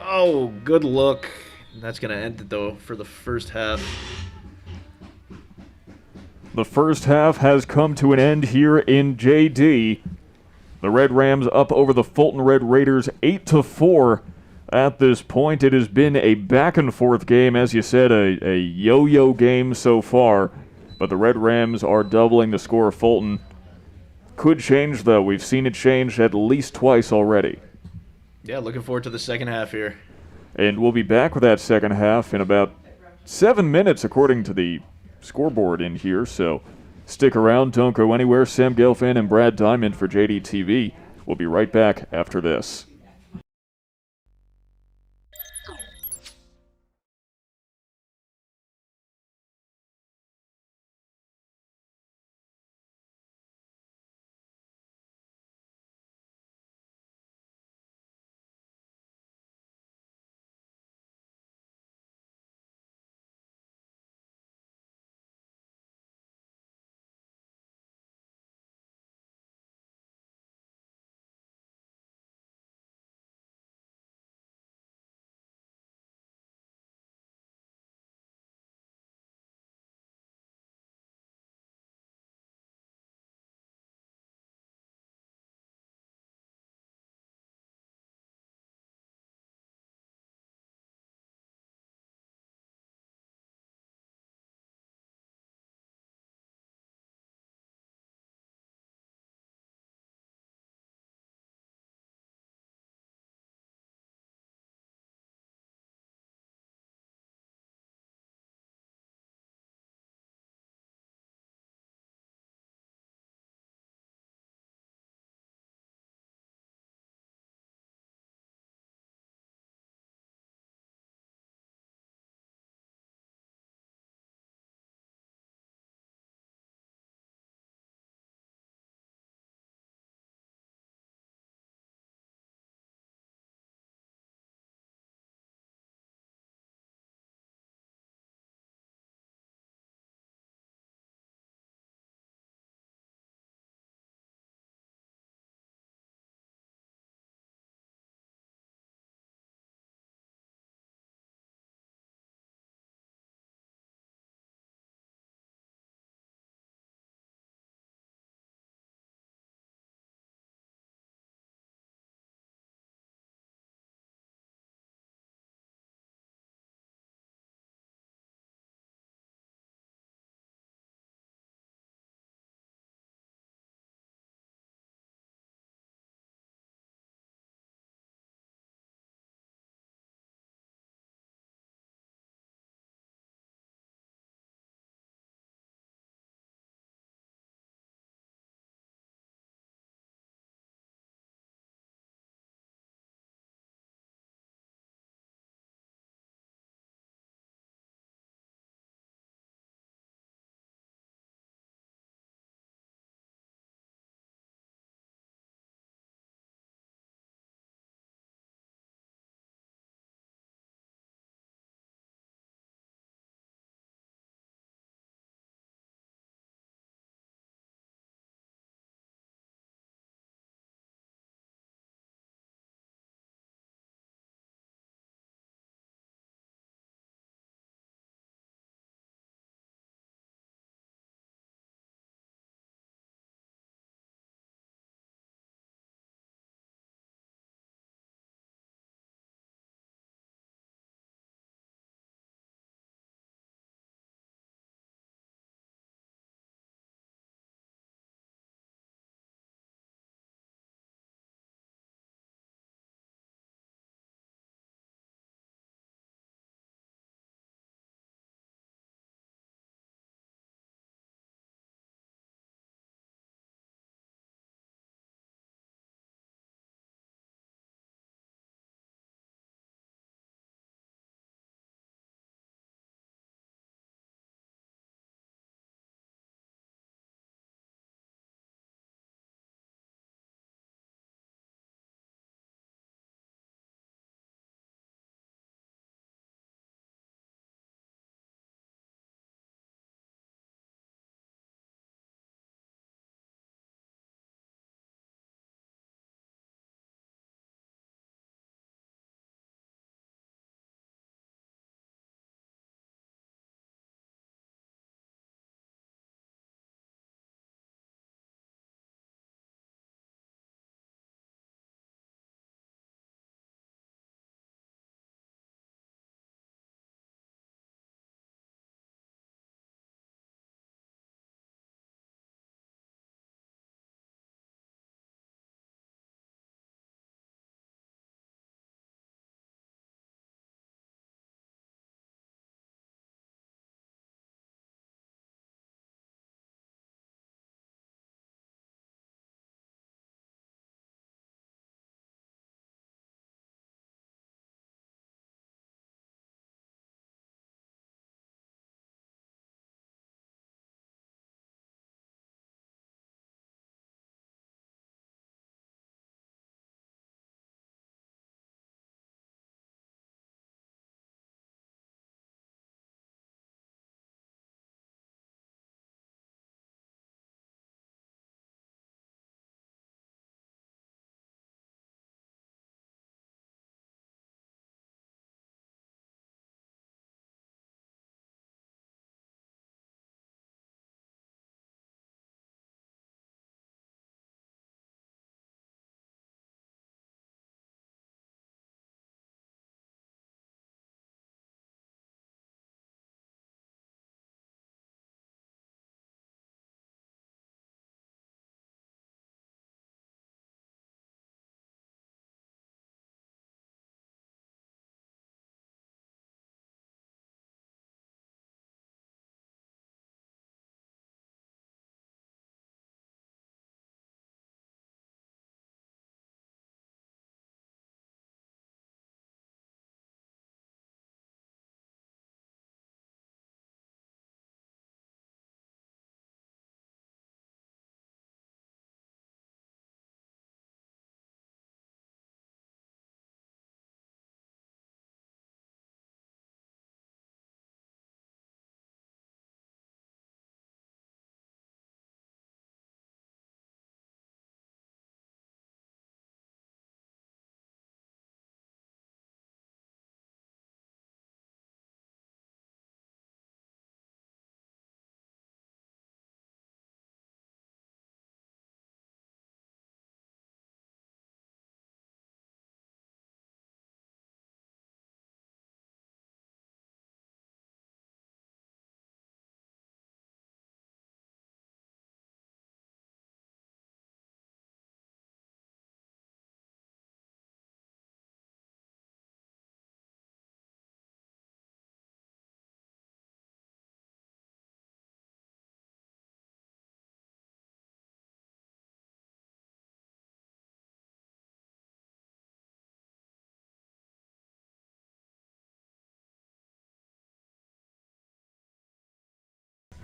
Oh, good look. That's gonna end it though for the first half. The first half has come to an end here in JD. The Red Rams up over the Fulton Red Raiders 8-4 at this point. It has been a back-and-forth game, as you said, a yo-yo game so far. But the Red Rams are doubling the score of Fulton. Could change, though. We've seen it change at least twice already. Yeah, looking forward to the second half here. And we'll be back with that second half in about 7 minutes, according to the scoreboard in here, so stick around, don't go anywhere. Sam Gelfand and Brad Diamond for JD TV. We'll be right back after this.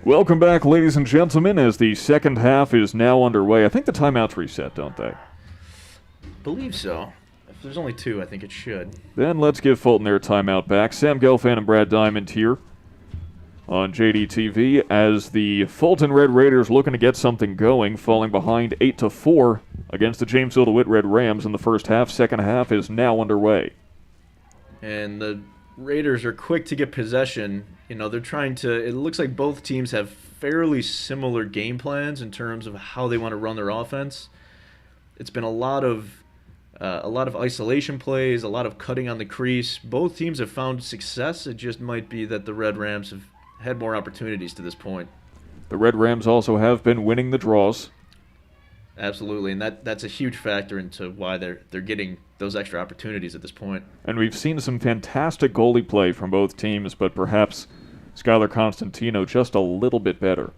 Welcome back, ladies and gentlemen, as the second half is now underway. I think the timeouts reset, don't they? Believe so. If there's only 2, I think it should. Then let's give Fulton their timeout back. Sam Gelfand and Brad Diamond here on JDTV as the Fulton Red Raiders looking to get something going, falling behind 8-4 against the Jamesville-DeWitt Red Rams in the first half. Second half is now underway. And the Raiders are quick to get possession. They're trying to. It looks like both teams have fairly similar game plans in terms of how they want to run their offense. It's been a lot of isolation plays, a lot of cutting on the crease. Both teams have found success. It just might be that the Red Rams have had more opportunities to this point. The Red Rams also have been winning the draws. Absolutely, and that's a huge factor into why they're getting those extra opportunities at this point. And we've seen some fantastic goalie play from both teams, but perhaps Skylar Constantino just a little bit better.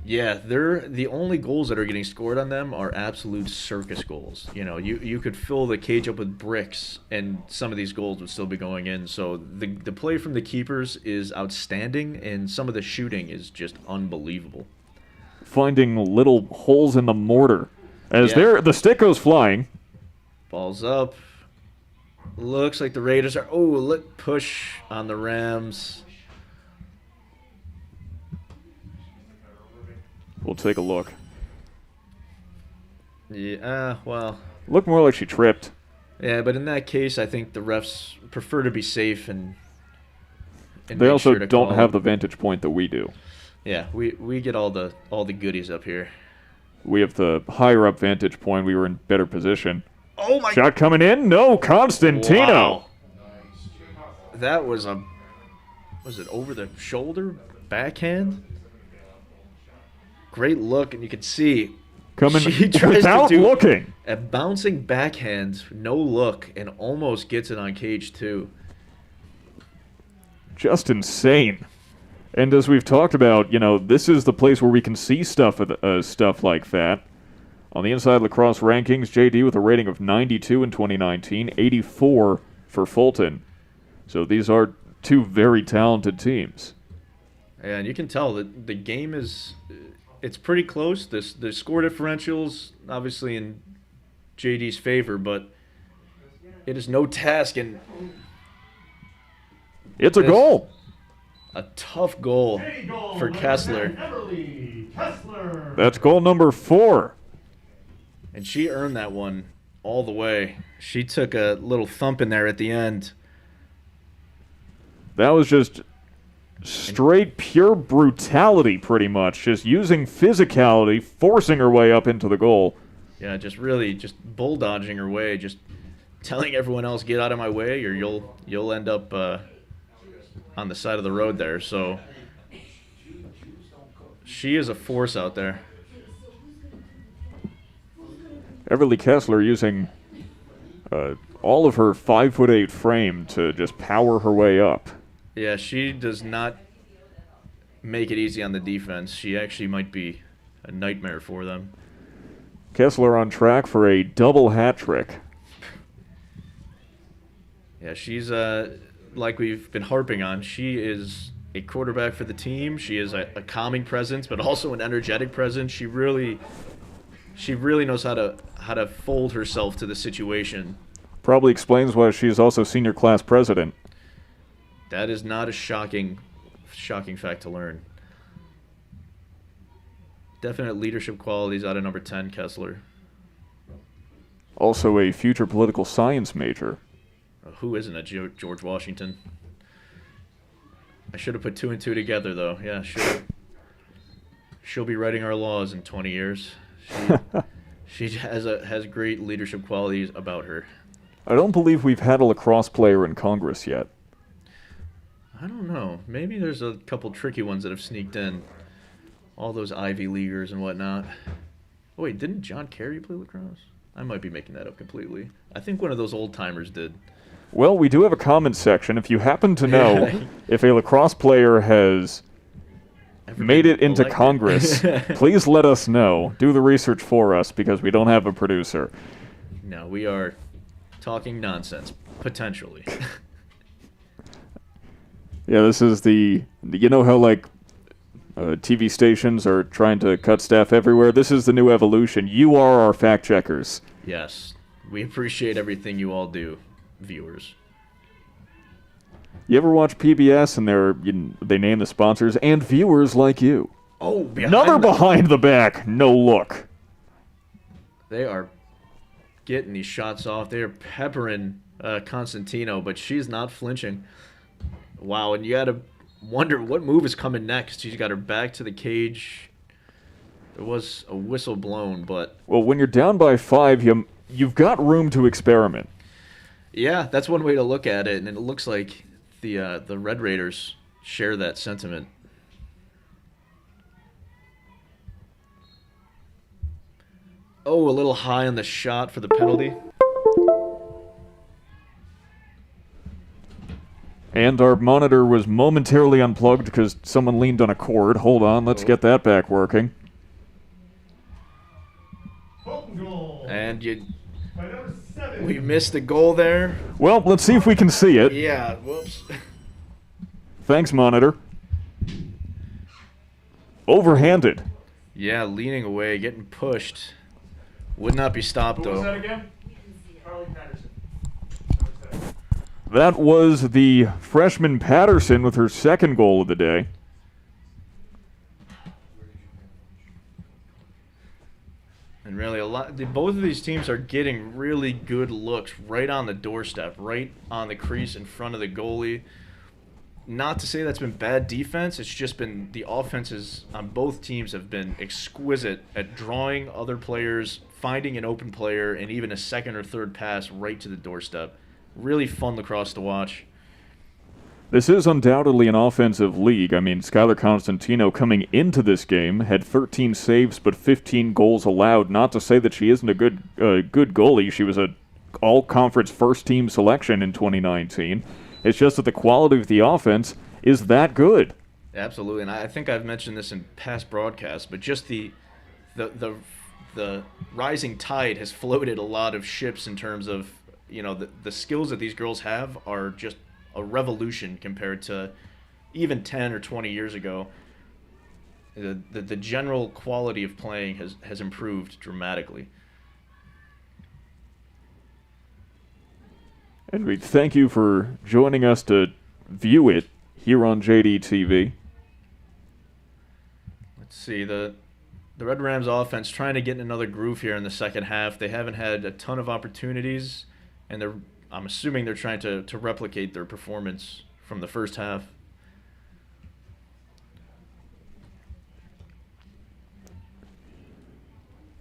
Yeah, they're the only goals that are getting scored on them are absolute circus goals. You could fill the cage up with bricks, and some of these goals would still be going in. So the play from the keepers is outstanding, and some of the shooting is just unbelievable. Finding little holes in the mortar as the stick goes flying. Ball's up. Looks like the Raiders are. Let push on the Rams. We'll take a look. Yeah, well. Looked more like she tripped. Yeah, but in that case, I think the refs prefer to be safe and they also don't have the vantage point that we do. Yeah, we get all the goodies up here. We have the higher up vantage point. We were in better position. Oh my! Shot coming in. No, Constantino. Wow. That was it over the shoulder backhand? Great look, and you can see coming she tries without to do looking. A bouncing backhand, no look, and almost gets it on cage 2. Just insane. And as we've talked about, this is the place where we can see stuff like that. On the Inside Lacrosse rankings, JD with a rating of 92 in 2019, 84 for Fulton. So these are 2 very talented teams. And you can tell that the game it's pretty close. The score differential's obviously in JD's favor, but it is no task. And it's a goal. A tough goal for Kessler. That's goal number 4. And she earned that one all the way. She took a little thump in there at the end. That was just straight pure brutality, pretty much. Just using physicality, forcing her way up into the goal. Yeah, just bulldozing her way, just telling everyone else, get out of my way or you'll end up on the side of the road there. So she is a force out there. Everly Kessler using all of her 5'8" frame to just power her way up. Yeah, she does not make it easy on the defense. She actually might be a nightmare for them. Kessler on track for a double hat trick. Yeah, she's like we've been harping on. She is a quarterback for the team. She is a calming presence, but also an energetic presence. She really knows how to fold herself to the situation. Probably explains why she's also senior class president. That is not a shocking fact to learn. Definite leadership qualities out of number 10, Kessler. Also a future political science major. Who isn't a George Washington? I should have put 2 and 2 together, though. Yeah, sure. She'll be writing our laws in 20 years. She has great leadership qualities about her. I don't believe we've had a lacrosse player in Congress yet. I don't know. Maybe there's a couple tricky ones that have sneaked in. All those Ivy Leaguers and whatnot. Oh, wait, didn't John Kerry play lacrosse? I might be making that up completely. I think one of those old-timers did. Well, we do have a comment section. If you happen to know if a lacrosse player has made it into Congress, please let us know. Do the research for us because we don't have a producer. No, we are talking nonsense, potentially. Yeah, this is you know how, like, TV stations are trying to cut staff everywhere. This is the new evolution. You are our fact checkers. Yes. We appreciate everything you all do, viewers. You ever watch PBS and they name the sponsors and viewers like you? Oh, behind the back. No look. They are getting these shots off. They are peppering Constantino, but she's not flinching. Wow, and you got to wonder what move is coming next. She's got her back to the cage. There was a whistle blown, but... Well, when you're down by 5, you've got room to experiment. Yeah, that's one way to look at it, and it looks like the Red Raiders share that sentiment. Oh, a little high on the shot for the penalty. And our monitor was momentarily unplugged because someone leaned on a cord. Hold on, let's get that back working. Fulton goal. And By number 7. we missed the goal there. Well, let's see if we can see it. Yeah, whoops. Thanks, monitor. Overhanded. Yeah, leaning away, getting pushed. Would not be stopped, Who was that though. again? Carly Patterson. That was the freshman Patterson with her second goal of the day. And really, both of these teams are getting really good looks right on the doorstep, right on the crease in front of the goalie. Not to say that's been bad defense. It's just been the offenses on both teams have been exquisite at drawing other players, finding an open player, and even a second or third pass right to the doorstep. Really fun lacrosse to watch. This is undoubtedly an offensive league. I mean, Skylar Constantino coming into this game had 13 saves but 15 goals allowed. Not to say that she isn't a good goalie. She was a all-conference first-team selection in 2019. It's just that the quality of the offense is that good. Absolutely, and I think I've mentioned this in past broadcasts, but just the rising tide has floated a lot of ships in terms of, you know, the skills that these girls have are just a revolution compared to even 10 or 20 years ago. The general quality of playing has improved dramatically. And we thank you for joining us to view it here on JD TV. Let's see, the Red Rams offense trying to get in another groove here in the second half. They haven't had a ton of opportunities, and I'm assuming they're trying to replicate their performance from the first half.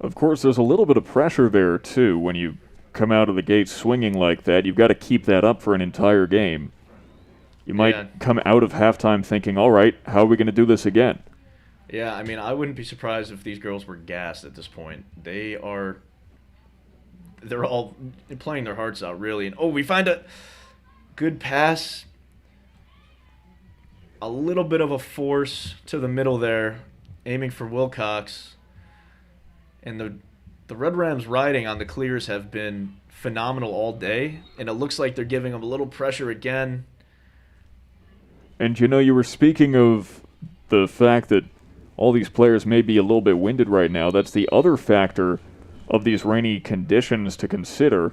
Of course, there's a little bit of pressure there, too, when you come out of the gate swinging like that. You've got to keep that up for an entire game. You might come out of halftime thinking, all right, how are we going to do this again? Yeah, I mean, I wouldn't be surprised if these girls were gassed at this point. They're all playing their hearts out, really. And we find a good pass. A little bit of a force to the middle there, aiming for Wilcox. And the Red Rams riding on the clears have been phenomenal all day, and it looks like they're giving them a little pressure again. And you know, you were speaking of the fact that all these players may be a little bit winded right now. That's the other factor of these rainy conditions to consider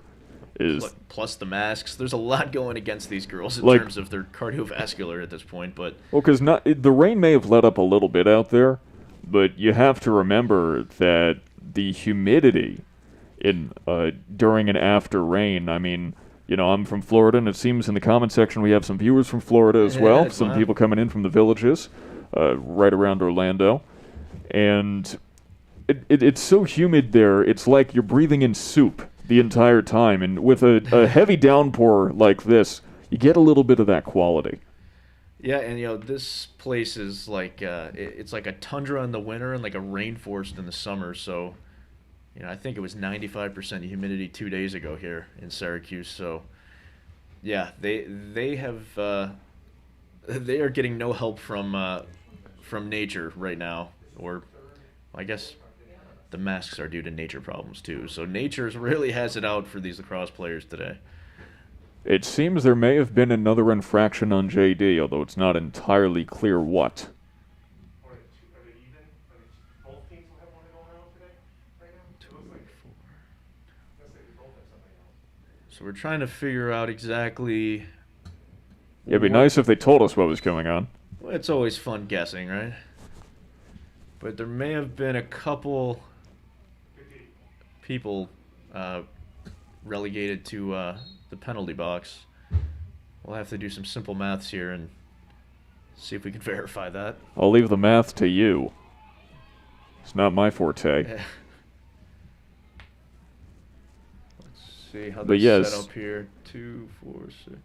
is... Plus the masks. There's a lot going against these girls in terms of their cardiovascular at this point. But well, because the rain may have let up a little bit out there, but you have to remember that the humidity during and after rain, I mean, you know, I'm from Florida, and it seems in the comment section we have some viewers from Florida as well, some people coming in from the villages right around Orlando. And it's so humid there, it's like you're breathing in soup the entire time. And with a heavy downpour like this, you get a little bit of that quality. Yeah, and you know, this place is like it's like a tundra in the winter and like a rainforest in the summer. So, you know, I think it was 95% humidity 2 days ago here in Syracuse. So, yeah, they are getting no help from nature right now. Or, I guess the masks are due to nature problems too. So nature really has it out for these lacrosse players today. It seems there may have been another infraction on JD, although it's not entirely clear what. So we're trying to figure out exactly. Yeah, it'd be nice if they told us what was going on. Well, it's always fun guessing, right? But there may have been a couple people relegated to the penalty box. We'll have to do some simple maths here and see if we can verify that. I'll leave the math to you. It's not my forte. Let's see how this is set up here. 2, 4, 6.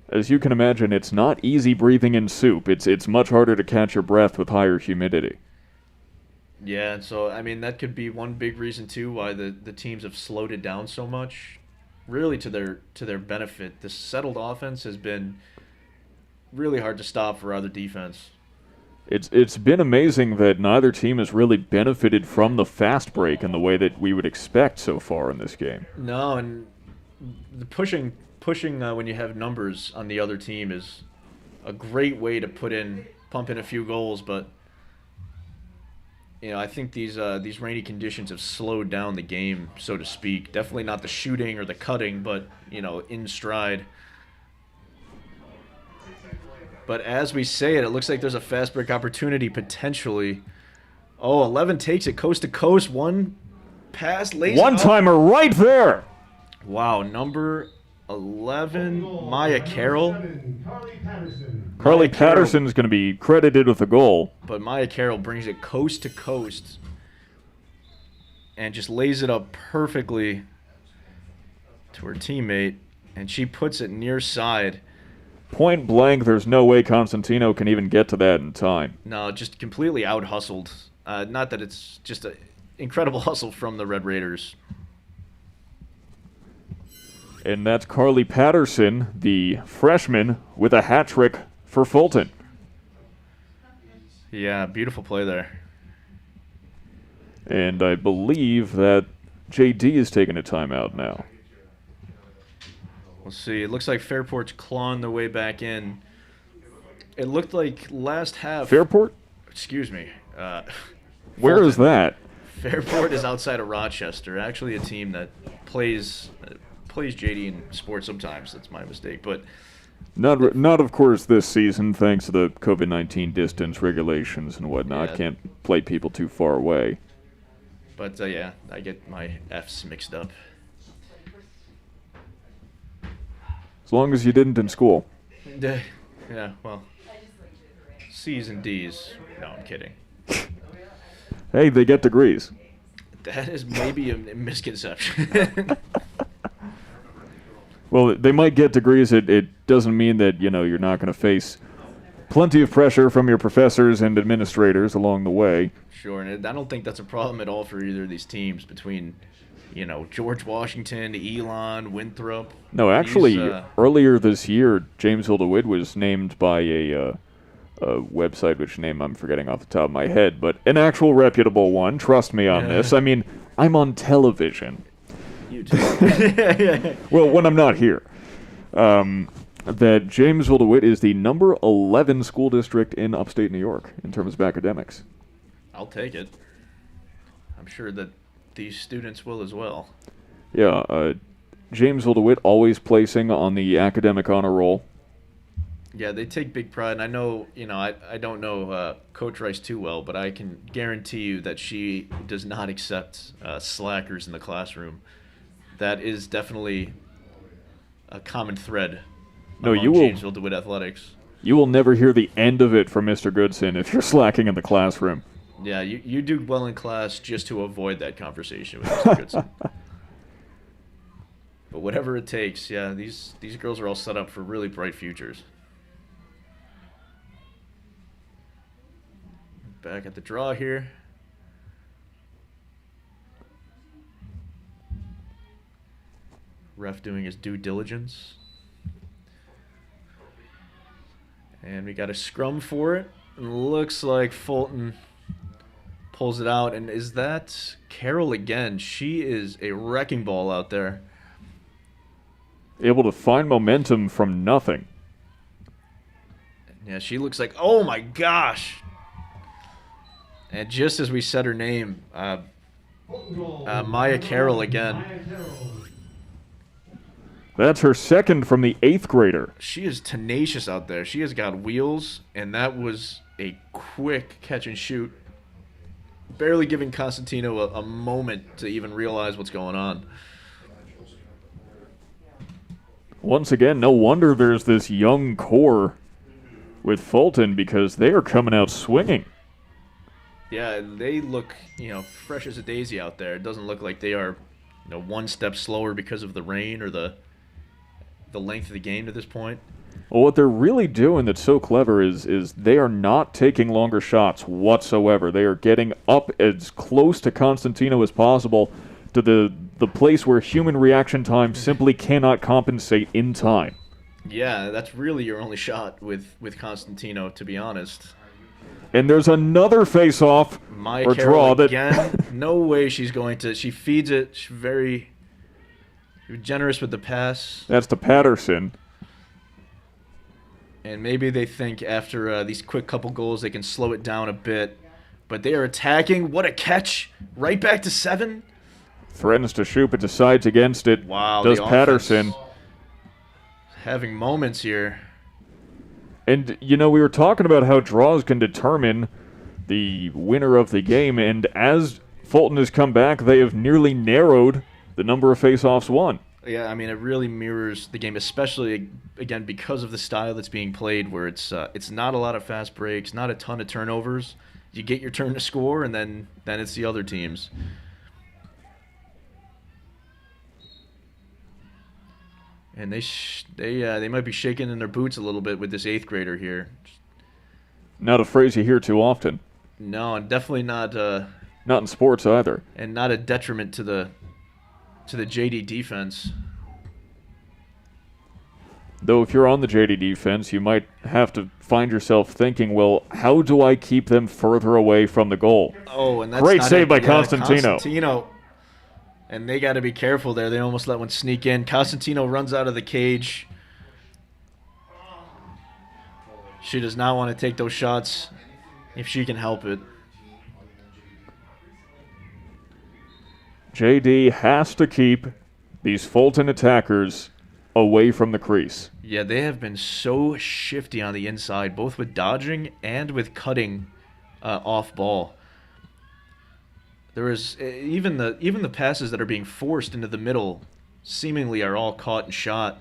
As you can imagine, it's not easy breathing in soup. It's much harder to catch your breath with higher humidity. Yeah, and so, I mean, that could be one big reason, too, why the teams have slowed it down so much. Really to their benefit. The settled offense has been really hard to stop for either defense. It's been amazing that neither team has really benefited from the fast break in the way that we would expect so far in this game. No, and the pushing when you have numbers on the other team is a great way to pump in a few goals, but I think these rainy conditions have slowed down the game, so to speak. Definitely not the shooting or the cutting, but in stride. But as we say it looks like there's a fast break opportunity potentially. Oh, 11 takes it coast to coast. One pass, lays it up. One-timer right there. Wow, number 11, Maya Carroll. Carly Patterson's going to be credited with the goal. But Maya Carroll brings it coast to coast and just lays it up perfectly to her teammate, and she puts it near side. Point blank, there's no way Constantino can even get to that in time. No, just completely out-hustled. Not that it's just an incredible hustle from the Red Raiders. And that's Carly Patterson, the freshman, with a hat trick for Fulton. Yeah, beautiful play there. And I believe that JD is taking a timeout now. We'll see. It looks like Fairport's clawing their way back in. It looked like last half... Fairport? Excuse me. Where is that? Fairport is outside of Rochester. Actually a team that plays JD in sports sometimes. That's my mistake. But not of course this season, thanks to the COVID-19 distance regulations and whatnot. Yeah. Can't play people too far away. But yeah, I get my F's mixed up. As long as you didn't in school. Yeah, well, C's and D's. No, I'm kidding. Hey, they get degrees. That is maybe a misconception. Well, they might get degrees. It doesn't mean that, you're not going to face plenty of pressure from your professors and administrators along the way. Sure, and I don't think that's a problem at all for either of these teams between, George Washington, Elon, Winthrop. No, actually, earlier this year, Jamesville-DeWitt was named by a website, which name I'm forgetting off the top of my head, but an actual reputable one. Trust me on this. I mean, I'm on television. You too. Well, when I'm not here. That Jamesville-DeWitt is the number 11 school district in upstate New York in terms of academics. I'll take it. I'm sure that these students will as well. Yeah, Jamesville-DeWitt always placing on the academic honor roll. Yeah, they take big pride, and I know, I don't know Coach Rice too well, but I can guarantee you that she does not accept slackers in the classroom. That is definitely a common thread among Jamesville-DeWitt athletics. You will never hear the end of it from Mr. Goodson if you're slacking in the classroom. Yeah, you do well in class just to avoid that conversation with Mr. Goodson. But whatever it takes, yeah, these girls are all set up for really bright futures. Back at the draw here. Ref doing his due diligence. And we got a scrum for it. And looks like Fulton pulls it out. And is that Carroll again? She is a wrecking ball out there. Able to find momentum from nothing. Yeah, she looks like, oh my gosh. And just as we said her name, Maya Carroll again. That's her second from the 8th grader. She is tenacious out there. She has got wheels, and that was a quick catch and shoot. Barely giving Constantino a moment to even realize what's going on. Once again, no wonder there's this young core with Fulton because they are coming out swinging. Yeah, they look, fresh as a daisy out there. It doesn't look like they are, one step slower because of the rain or the length of the game to this point. Well, what they're really doing that's so clever is they are not taking longer shots whatsoever. They are getting up as close to Constantino as possible to the place where human reaction time simply cannot compensate in time. Yeah, that's really your only shot with Constantino, to be honest. And there's another face-off or draw that again. No way she's going to. She feeds it. She's very generous with the pass. That's to Patterson. And maybe they think after these quick couple goals they can slow it down a bit. But they are attacking. What a catch. Right back to 7. Threatens to shoot, but decides against it. Wow. Does Patterson. Having moments here. And, we were talking about how draws can determine the winner of the game. And as Fulton has come back, they have nearly narrowed the number of face-offs won. Yeah, I mean, it really mirrors the game, especially, again, because of the style that's being played, where it's not a lot of fast breaks, not a ton of turnovers. You get your turn to score, and then it's the other teams. And they might be shaking in their boots a little bit with this 8th grader here. Not a phrase you hear too often. No, and definitely not. Not in sports either. And not a detriment to the JD defense. Though if you're on the JD defense, you might have to find yourself thinking, well, how do I keep them further away from the goal? Oh, and that's great save by Constantino. And they got to be careful there. They almost let one sneak in. Constantino runs out of the cage. She does not want to take those shots if she can help it. JD has to keep these Fulton attackers away from the crease. Yeah, they have been so shifty on the inside, both with dodging and with cutting off ball. There is even the passes that are being forced into the middle seemingly are all caught and shot.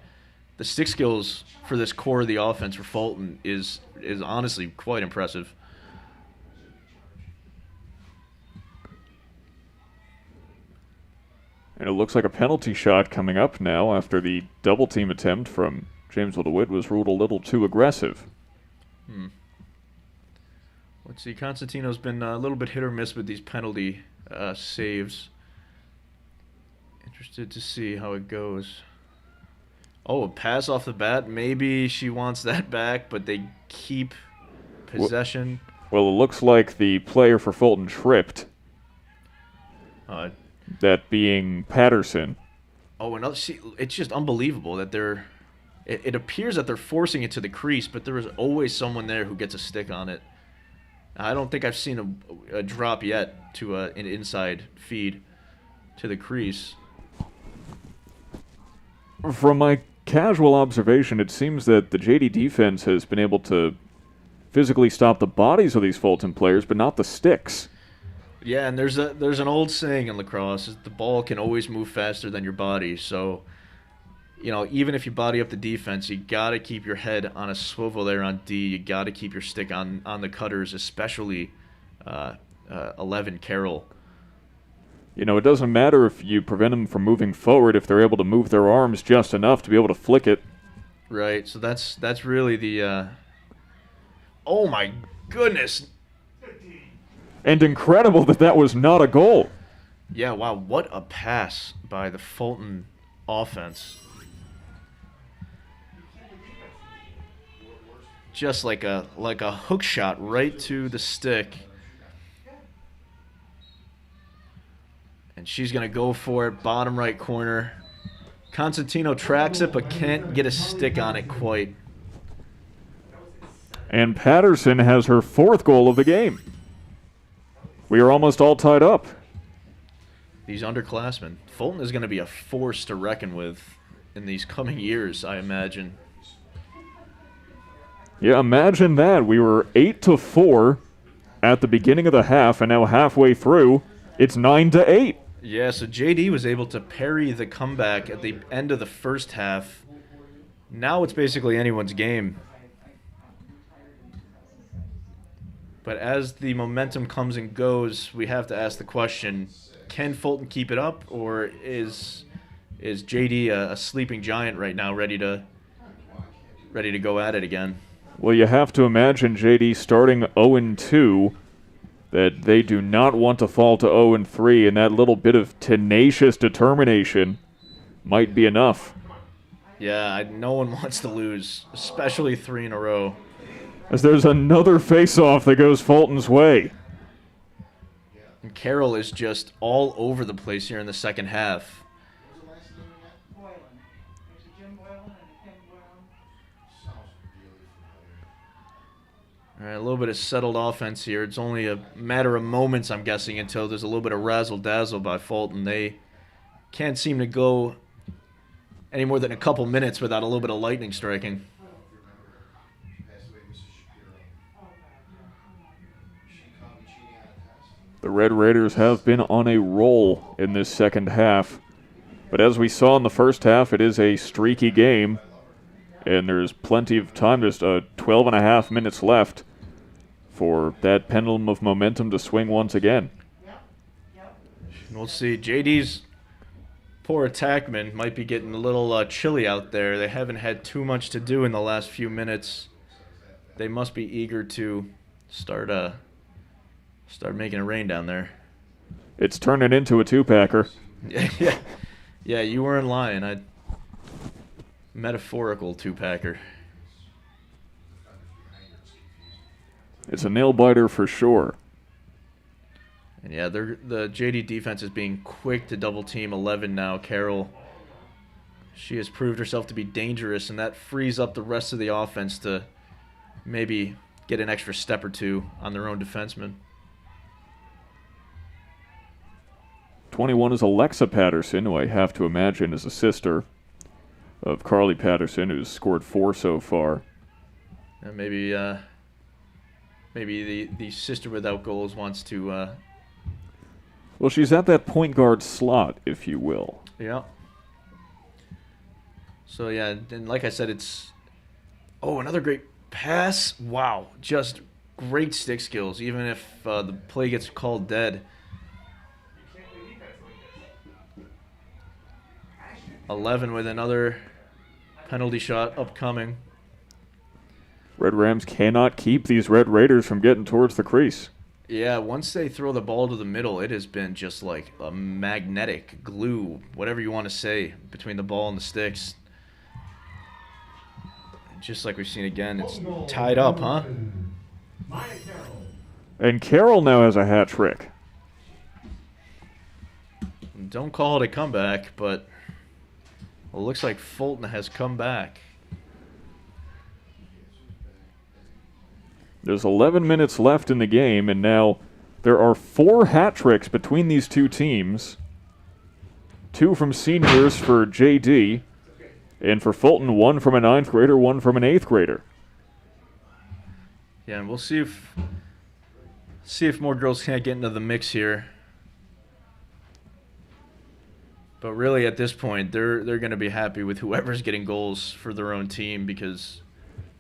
The stick skills for this core of the offense for Fulton is honestly quite impressive. And it looks like a penalty shot coming up now after the double team attempt from Jamesville-DeWitt was ruled a little too aggressive. Let's see, Constantino's been a little bit hit or miss with these penalty saves. Interested to see how it goes. Oh, a pass off the bat. Maybe she wants that back, but they keep possession. Well, it looks like the player for Fulton tripped. That being Patterson. Oh, and see, it's just unbelievable that they're. It appears that they're forcing it to the crease, but there is always someone there who gets a stick on it. I don't think I've seen a drop yet to an inside feed to the crease. From my casual observation, it seems that the JD defense has been able to physically stop the bodies of these Fulton players, but not the sticks. Yeah, and there's an old saying in lacrosse: the ball can always move faster than your body. So, even if you body up the defense, you got to keep your head on a swivel there on D. You got to keep your stick on the cutters, especially 11 Carroll. It doesn't matter if you prevent them from moving forward if they're able to move their arms just enough to be able to flick it. Right. So that's really the. Oh my goodness. And incredible that was not a goal. Yeah. Wow. What a pass by the Fulton offense. Just like a hook shot right to the stick. And she's going to go for it, bottom right corner. Constantino tracks it, but can't get a stick on it quite. And Patterson has her 4th goal of the game. We are almost all tied up. These underclassmen. Fulton is going to be a force to reckon with in these coming years, I imagine. Yeah, imagine that. We were 8-4 at the beginning of the half, and now halfway through, it's 9-8. Yeah, so JD was able to parry the comeback at the end of the first half. Now it's basically anyone's game. But as the momentum comes and goes, we have to ask the question, can Fulton keep it up, or is JD a sleeping giant right now, ready to go at it again? Well, you have to imagine JD starting 0-2, that they do not want to fall to 0-3, and that little bit of tenacious determination might be enough. Yeah, no one wants to lose, especially 3 in a row. As there's another face-off that goes Fulton's way. And Carroll is just all over the place here in the second half. All right, a little bit of settled offense here. It's only a matter of moments, I'm guessing, until there's a little bit of razzle-dazzle by Fulton. They can't seem to go any more than a couple minutes without a little bit of lightning striking. The Red Raiders have been on a roll in this second half. But as we saw in the first half, it is a streaky game. And there's plenty of time, just 12 and a half minutes left for that pendulum of momentum to swing once again. We'll see. JD's poor attackmen might be getting a little chilly out there. They haven't had too much to do in the last few minutes. They must be eager to start making it rain down there. It's turning into a two-packer. Yeah, you weren't lying. Metaphorical two-packer. It's a nail-biter for sure. And yeah, the JD defense is being quick to double-team 11 now. Carroll, she has proved herself to be dangerous, and that frees up the rest of the offense to maybe get an extra step or two on their own defensemen. 21 is Alexa Patterson, who I have to imagine is a sister of Carly Patterson, who's scored 4 so far. And maybe the sister without goals wants to... Well, she's at that point guard slot, if you will. Yeah. So, yeah, and like I said, it's... Oh, another great pass. Wow, just great stick skills, even if the play gets called dead. 11 with another penalty shot upcoming. Red Rams cannot keep these Red Raiders from getting towards the crease. Yeah, once they throw the ball to the middle, it has been just like a magnetic glue, whatever you want to say, between the ball and the sticks. Just like we've seen again, it's tied up, huh? And Carroll now has a hat trick. Don't call it a comeback, but it looks like Fulton has come back. There's 11 minutes left in the game, and now there are 4 hat tricks between these two teams. 2 from seniors for JD, and for Fulton, 1 from a 9th grader, 1 from an 8th grader. Yeah, and we'll see if more girls can't get into the mix here. But really, at this point, they're going to be happy with whoever's getting goals for their own team because...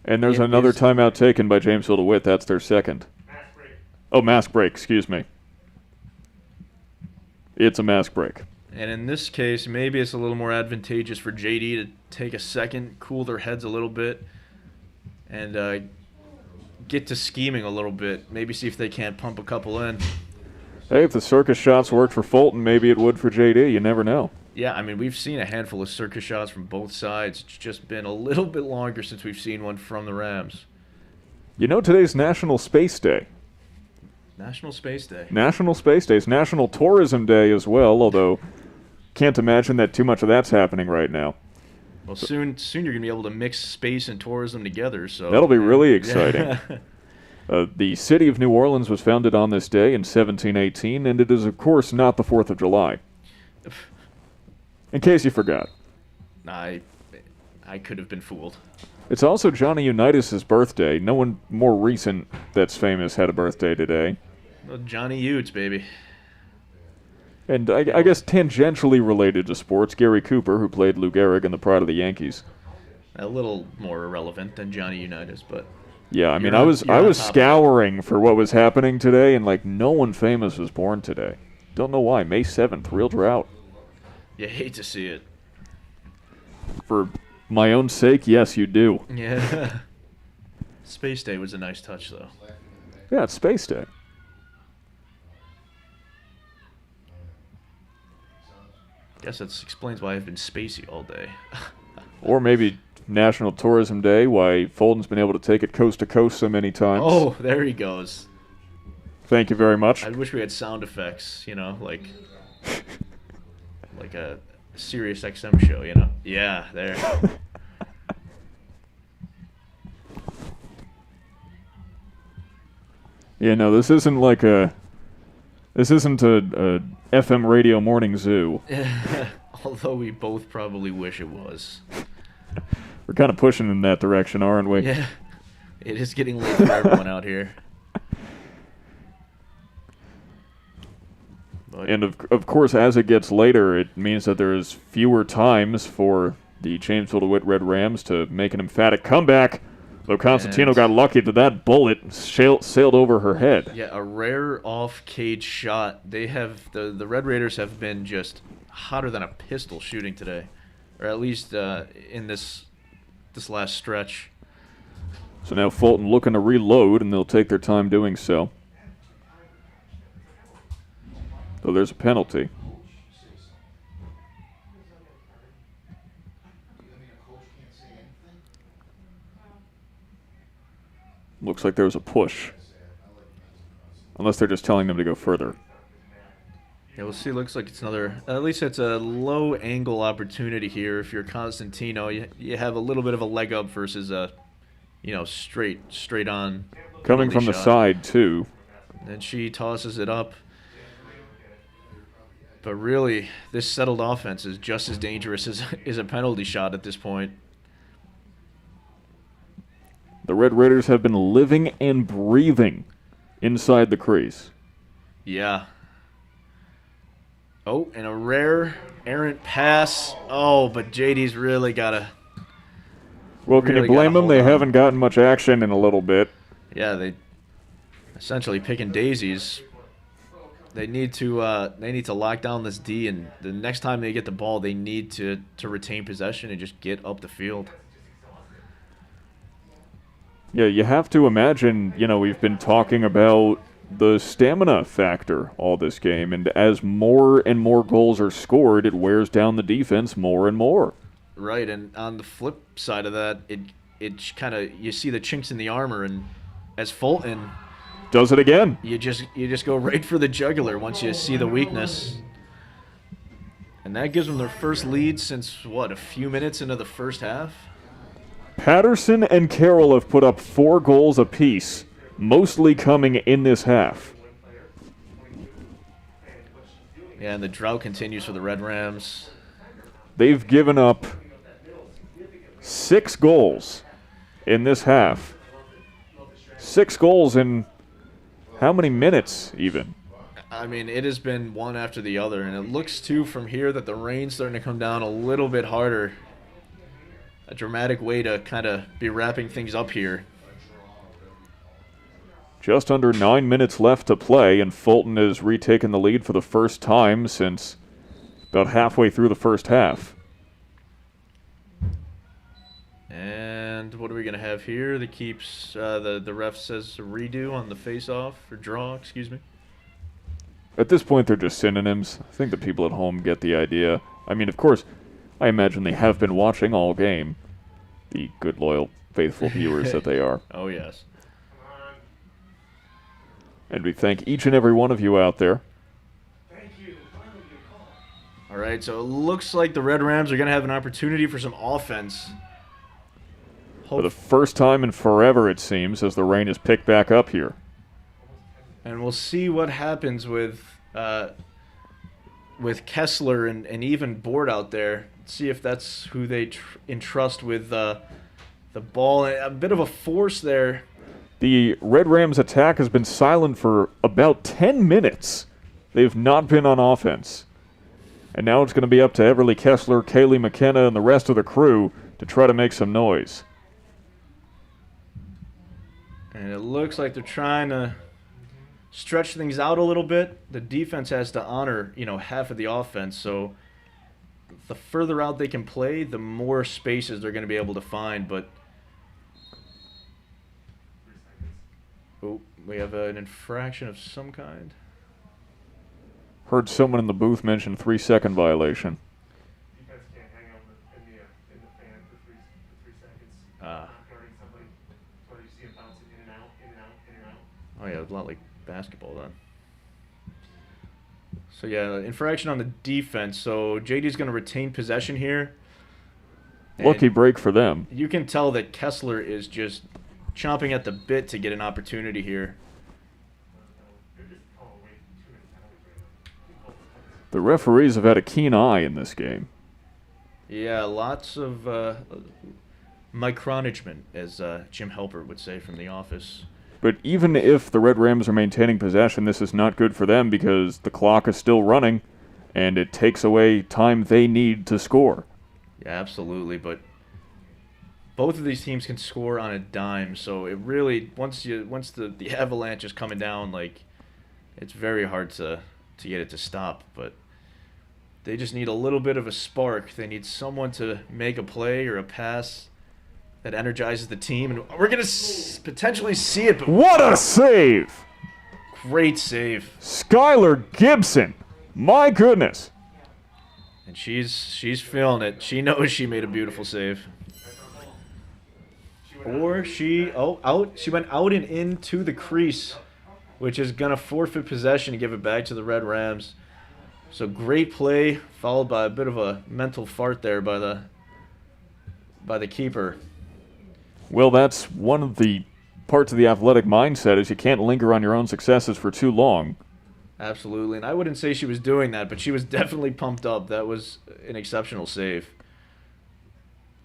And there's another timeout taken by Jamesville-DeWitt. That's their second. Mask break. Oh, mask break. Excuse me. It's a mask break. And in this case, maybe it's a little more advantageous for JD to take a second, cool their heads a little bit, and get to scheming a little bit. Maybe see if they can't pump a couple in. Hey, if the circus shots worked for Fulton, maybe it would for JD. You never know. Yeah, I mean, we've seen a handful of circus shots from both sides. It's just been a little bit longer since we've seen one from the Rams. You know today's National Space Day. National Space Day. National Space Day. It's National Tourism Day as well, although can't imagine that too much of that's happening right now. Well, soon you're going to be able to mix space and tourism together. So that'll be really exciting. The city of New Orleans was founded on this day in 1718, and it is, of course, not the 4th of July. In case you forgot. I could have been fooled. It's also Johnny Unitas' birthday. No one more recent that's famous had a birthday today. Well, Johnny Utes, baby. And I guess tangentially related to sports, Gary Cooper, who played Lou Gehrig in the Pride of the Yankees. A little more irrelevant than Johnny Unitas, but... Yeah, I mean, I was scouring for what was happening today, and, like, no one famous was born today. Don't know why. May 7th, real drought. You hate to see it. For my own sake, yes, you do. Yeah. Space Day was a nice touch, though. Yeah, it's Space Day. Guess that explains why I've been spacey all day. Or maybe National Tourism Day, why Fulton's been able to take it coast to coast so many times. Oh, there he goes. Thank you very much. I wish we had sound effects, you know, like a Sirius XM show, you know. Yeah, there. Yeah, no, this isn't a FM radio morning zoo. Although we both probably wish it was. We're kind of pushing in that direction, aren't we? Yeah. It is getting late for everyone out here. But And of course, as it gets later, it means that there is fewer times for the Jamesville-DeWitt Red Rams to make an emphatic comeback. Though Constantino got lucky that bullet sailed over her head. yeah, a rare off-cage shot. They have the Red Raiders have been just hotter than a pistol shooting today, or at least in this last stretch. So now Fulton looking to reload, and they'll take their time doing so. Though there's a penalty. Looks like there was a push. Unless they're just telling them to go further. Yeah, we'll see. Looks like it's another. At least it's a low angle opportunity here. If you're Constantino, you have a little bit of a leg up versus a, straight on. Coming from the side too. And she tosses it up. But really, this settled offense is just as dangerous as a penalty shot at this point. The Red Raiders have been living and breathing inside the crease. Yeah. Oh, and a rare errant pass. Oh, but JD's really got to... Well, can you blame them? They haven't gotten much action in a little bit. Yeah, they essentially picking daisies. They need to lock down this D, and the next time they get the ball, they need to retain possession and just get up the field. Yeah, you have to imagine, we've been talking about the stamina factor all this game, and as more and more goals are scored, it wears down the defense more and more. Right, and on the flip side of that, it kind of, you see the chinks in the armor, and as Fulton does it again, you just go right for the jugular once you see the weakness. And that gives them their first lead since, a few minutes into the first half? Patterson and Carroll have put up 4 goals apiece, mostly coming in this half. Yeah, and the drought continues for the Red Rams. They've given up 6 goals in this half. 6 goals in how many minutes, even? I mean, it has been one after the other, and it looks, too, from here that the rain's starting to come down a little bit harder. A dramatic way to kind of be wrapping things up here. Just under 9 minutes left to play, and Fulton has retaken the lead for the first time since about halfway through the first half. And what are we going to have here? That keeps the ref says a redo on the face-off, or draw, excuse me. At this point, they're just synonyms. I think the people at home get the idea. I mean, of course, I imagine they have been watching all game. The good, loyal, faithful viewers that they are. Oh, yes. And we thank each and every one of you out there. All right, so it looks like the Red Rams are going to have an opportunity for some offense. For the first time in forever, it seems, as the rain is picked back up here. And we'll see what happens with Kessler and even Board out there. see if that's who they entrust with the ball. A bit of a force there. The Red Rams attack has been silent for about 10 minutes. They've not been on offense. And now it's going to be up to Everly Kessler, Kaylee McKenna, and the rest of the crew to try to make some noise. And it looks like they're trying to stretch things out a little bit. The defense has to honor, half of the offense. So the further out they can play, the more spaces they're going to be able to find. But we have an infraction of some kind. Heard someone in the booth mention 3-second violation. Defense can't hang out in the fan for 3 seconds. Guarding somebody. That's why you see him bouncing in and out, in and out, in and out. Oh yeah, a lot like basketball then. So yeah, infraction on the defense. So JD's going to retain possession here. Lucky break for them. You can tell that Kessler is just chomping at the bit to get an opportunity here. The referees have had a keen eye in this game. Yeah, lots of micromanagement, as Jim Halpert would say from The Office. But even if the Red Rams are maintaining possession, this is not good for them because the clock is still running, and it takes away time they need to score. Yeah, absolutely. But both of these teams can score on a dime, so it really once the avalanche is coming down, like it's very hard to get it to stop. But they just need a little bit of a spark. They need someone to make a play or a pass that energizes the team, and we're gonna potentially see it. But what a save! Great save, Skylar Gibson. My goodness. and she's feeling it. She knows she made a beautiful save. Or she went out and into the crease, which is gonna forfeit possession and give it back to the Red Rams. So great play, followed by a bit of a mental fart there by the keeper. Well, that's one of the parts of the athletic mindset is you can't linger on your own successes for too long. Absolutely, and I wouldn't say she was doing that, but she was definitely pumped up. That was an exceptional save.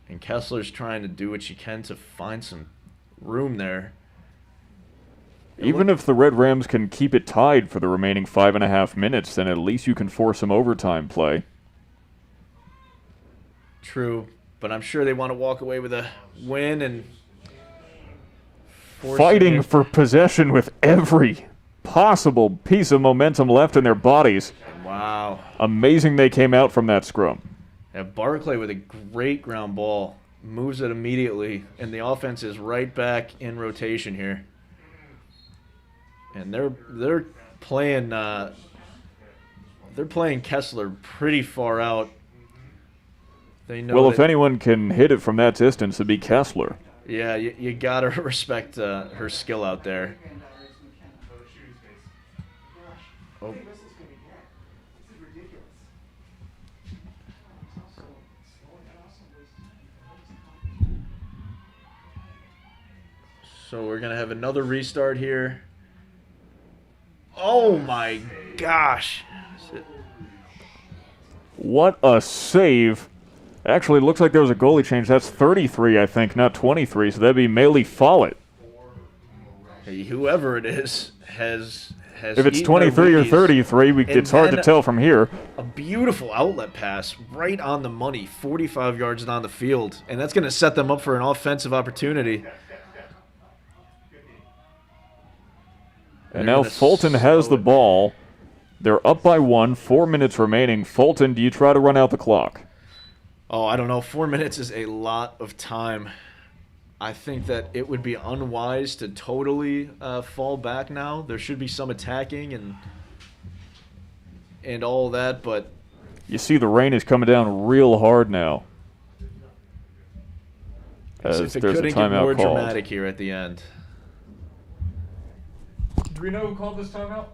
And Kessler's trying to do what she can to find some room there. Even if the Red Rams can keep it tied for the remaining 5.5 minutes, then at least you can force some overtime play. True, but I'm sure they want to walk away with a win and fighting for possession with every possible piece of momentum left in their bodies. Wow. Amazing they came out from that scrum. Yeah, Barclay with a great ground ball. Moves it immediately, and the offense is right back in rotation here. And they're playing Kessler pretty far out. They know. Well, if anyone can hit it from that distance, it'd be Kessler. Yeah, you gotta respect her skill out there. Oh. So we're gonna have another restart here. Oh my gosh. What a save. Actually, it looks like there was a goalie change. That's 33, I think, not 23, so that'd be Maylee Follett. Hey, whoever it is has if it's 23 or 33, it's hard to tell from here. A beautiful outlet pass right on the money, 45 yards down the field, and that's going to set them up for an offensive opportunity. And now Fulton has the ball. They're up by 1, 4 minutes remaining. Fulton, do you try to run out the clock? Oh, I don't know. 4 minutes is a lot of time. I think that it would be unwise to totally fall back now. There should be some attacking and all that, but you see the rain is coming down real hard now. As if it couldn't get more dramatic here at the end. Do we know who called this timeout?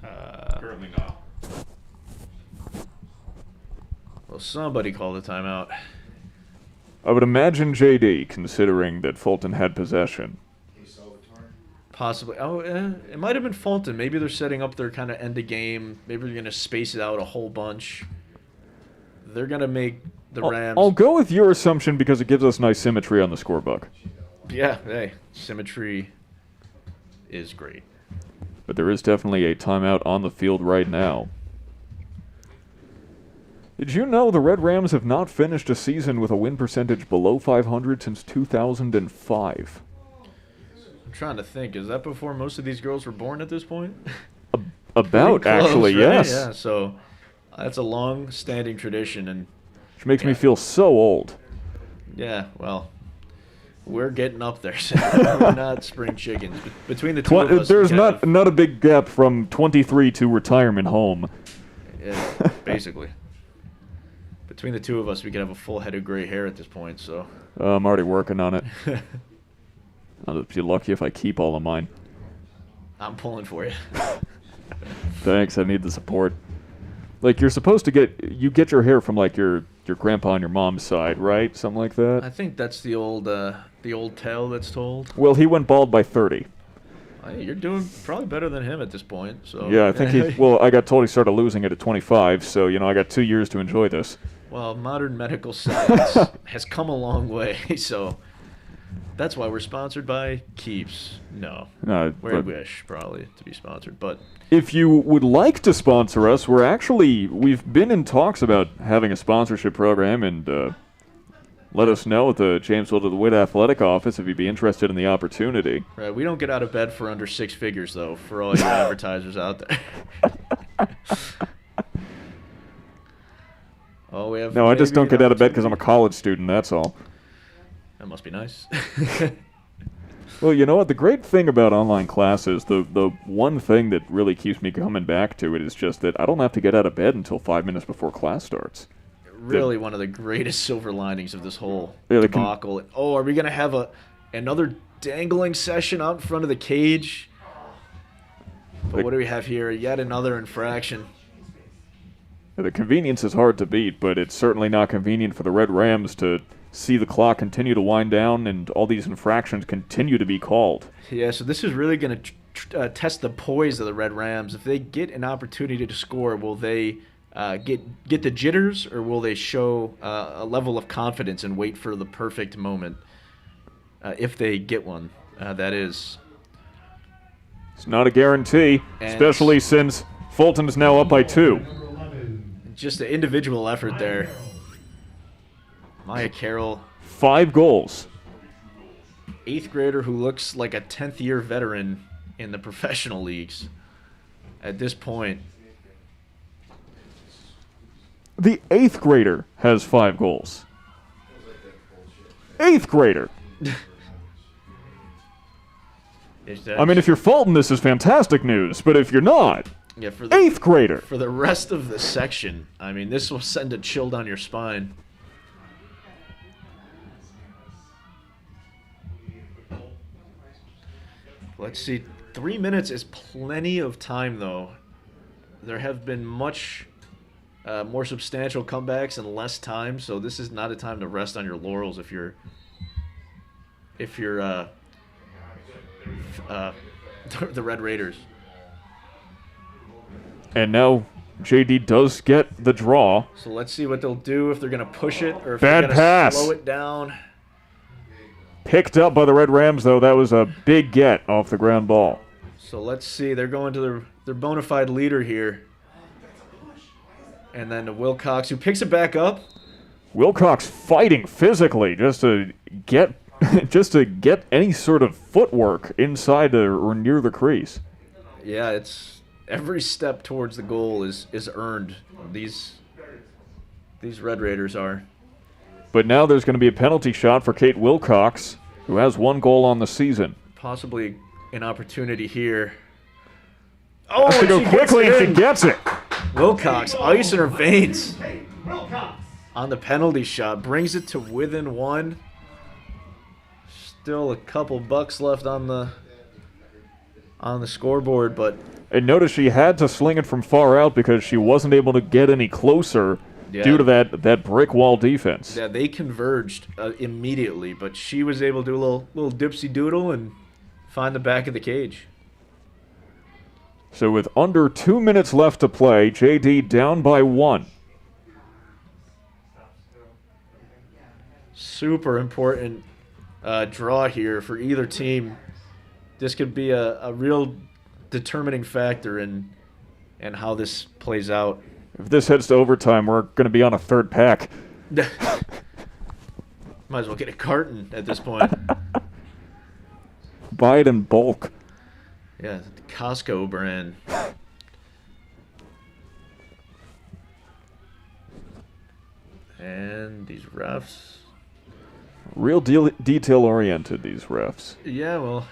Currently not. Well, somebody called a timeout. I would imagine JD, considering that Fulton had possession. Possibly. Oh, it might have been Fulton. Maybe they're setting up their kind of end of game. Maybe they're going to space it out a whole bunch. they're going to make the Rams. I'll go with your assumption because it gives us nice symmetry on the scorebook. Yeah, hey, symmetry is great. But there is definitely a timeout on the field right now. Did you know the Red Rams have not finished a season with a win percentage below 500 since 2005? I'm trying to think. Is that before most of these girls were born at this point? About, Close, actually, right? yes. Yeah, so that's a long-standing tradition. And which makes me feel so old. yeah, well, we're getting up there. So we're not spring chickens. Between the two of us, there's not a big gap from 23 to retirement home. Yeah, basically. Between the two of us, we could have a full head of gray hair at this point. So I'm already working on it. I'll be lucky if I keep all of mine. I'm pulling for you. Thanks, I need the support. Like, you're supposed to get your hair from, like, your grandpa on your mom's side, right? Something like that? I think that's the old tale that's told. Well, he went bald by 30. Hey, you're doing probably better than him at this point. So yeah, I think well, I got told he started losing it at 25, so, I got 2 years to enjoy this. Well, modern medical science has come a long way, so that's why we're sponsored by Keeps. No, we wish probably to be sponsored, but if you would like to sponsor us, we've been in talks about having a sponsorship program, and let us know at the Jamesville-DeWitt Athletic Office if you'd be interested in the opportunity. Right, we don't get out of bed for under 6 figures, though, for all you advertisers out there. Oh, we have. No, I just don't get out of bed because I'm a college student, that's all. That must be nice. Well, you know what? The great thing about online classes, the one thing that really keeps me coming back to it is just that I don't have to get out of bed until 5 minutes before class starts. Really one of the greatest silver linings of this whole debacle. Are we going to have another dangling session out in front of the cage? But what do we have here? Yet another infraction. The convenience is hard to beat, but it's certainly not convenient for the Red Rams to see the clock continue to wind down and all these infractions continue to be called. Yeah, so this is really going to test the poise of the Red Rams. If they get an opportunity to score, will they get the jitters, or will they show a level of confidence and wait for the perfect moment? If they get one, that is. It's not a guarantee, especially since Fulton is now up by 2. Just the individual effort there. Maya Carroll. 5 goals. 8th grader who looks like a 10th year veteran in the professional leagues at this point. The 8th grader has 5 goals. 8th grader. I mean, if you're Fulton, this is fantastic news. But if you're not, yeah, for 8th grader. For the rest of the section, I mean, this will send a chill down your spine. Let's see. 3 minutes is plenty of time, though. There have been much more substantial comebacks in less time, so this is not a time to rest on your laurels if you're the Red Raiders. And now JD does get the draw. So let's see what they'll do, if they're going to push it or if Bad they're going pass. to slow it down. Picked up by the Red Rams, though. That was a big get off the ground ball. So let's see. They're going to their bona fide leader here. And then to Wilcox, who picks it back up. Wilcox fighting physically just to get any sort of footwork inside or near the crease. Yeah, it's every step towards the goal is earned. These Red Raiders are. But now there's going to be a penalty shot for Kate Wilcox, who has 1 goal on the season. Possibly an opportunity here. Oh, she go quickly and she gets it. Wilcox, ice in her veins. On the penalty shot, brings it to within 1. Still a couple bucks left on the scoreboard, but. And notice she had to sling it from far out because she wasn't able to get any closer due to that brick wall defense. Yeah, they converged immediately, but she was able to do a little dipsy doodle and find the back of the cage. So with under 2 minutes left to play, JD down by 1. Super important draw here for either team. This could be a real determining factor in how this plays out. If this heads to overtime, we're going to be on a third pack. Might as well get a carton at this point. Buy it in bulk. Yeah, the Costco brand. And these refs. Real detail-oriented, these refs. Yeah, well,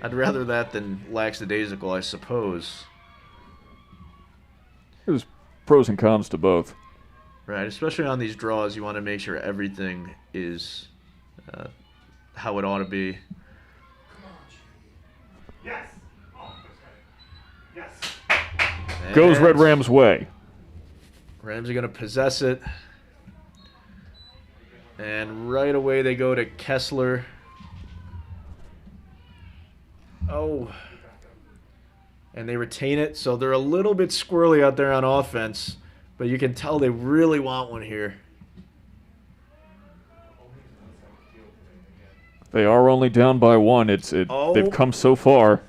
I'd rather that than lackadaisical, I suppose. There's pros and cons to both. Right, especially on these draws, you want to make sure everything is how it ought to be. Yes. Oh, yes. Goes Red Rams' way. Rams are going to possess it. And right away they go to Kessler. Oh. And they retain it, so they're a little bit squirrely out there on offense. But you can tell they really want one here. They are only down by one. They've come so far.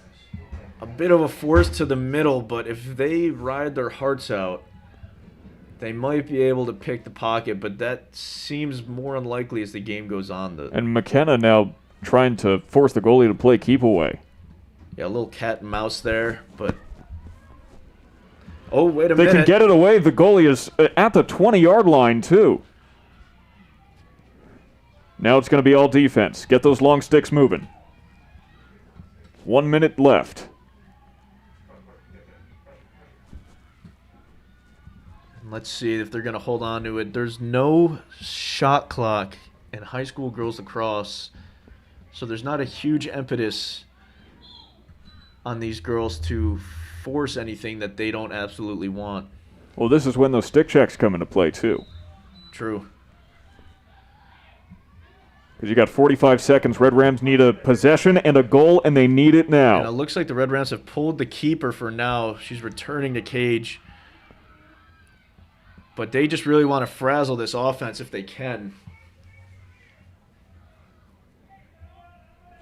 A bit of a force to the middle, but if they ride their hearts out, they might be able to pick the pocket, but that seems more unlikely as the game goes on. And McKenna now trying to force the goalie to play keep away. Yeah, a little cat and mouse there, but... Oh, wait a minute. They can get it away. The goalie is at the 20-yard line, too. Now it's going to be all defense. Get those long sticks moving. 1 minute left. Let's see if they're going to hold on to it. There's no shot clock in high school girls lacrosse, so there's not a huge impetus on these girls to force anything that they don't absolutely want. Well, this is when those stick checks come into play, too. True. Because you got 45 seconds. Red Rams need a possession and a goal, and they need it now. And it looks like the Red Rams have pulled the keeper for now. She's returning to cage. But they just really want to frazzle this offense if they can.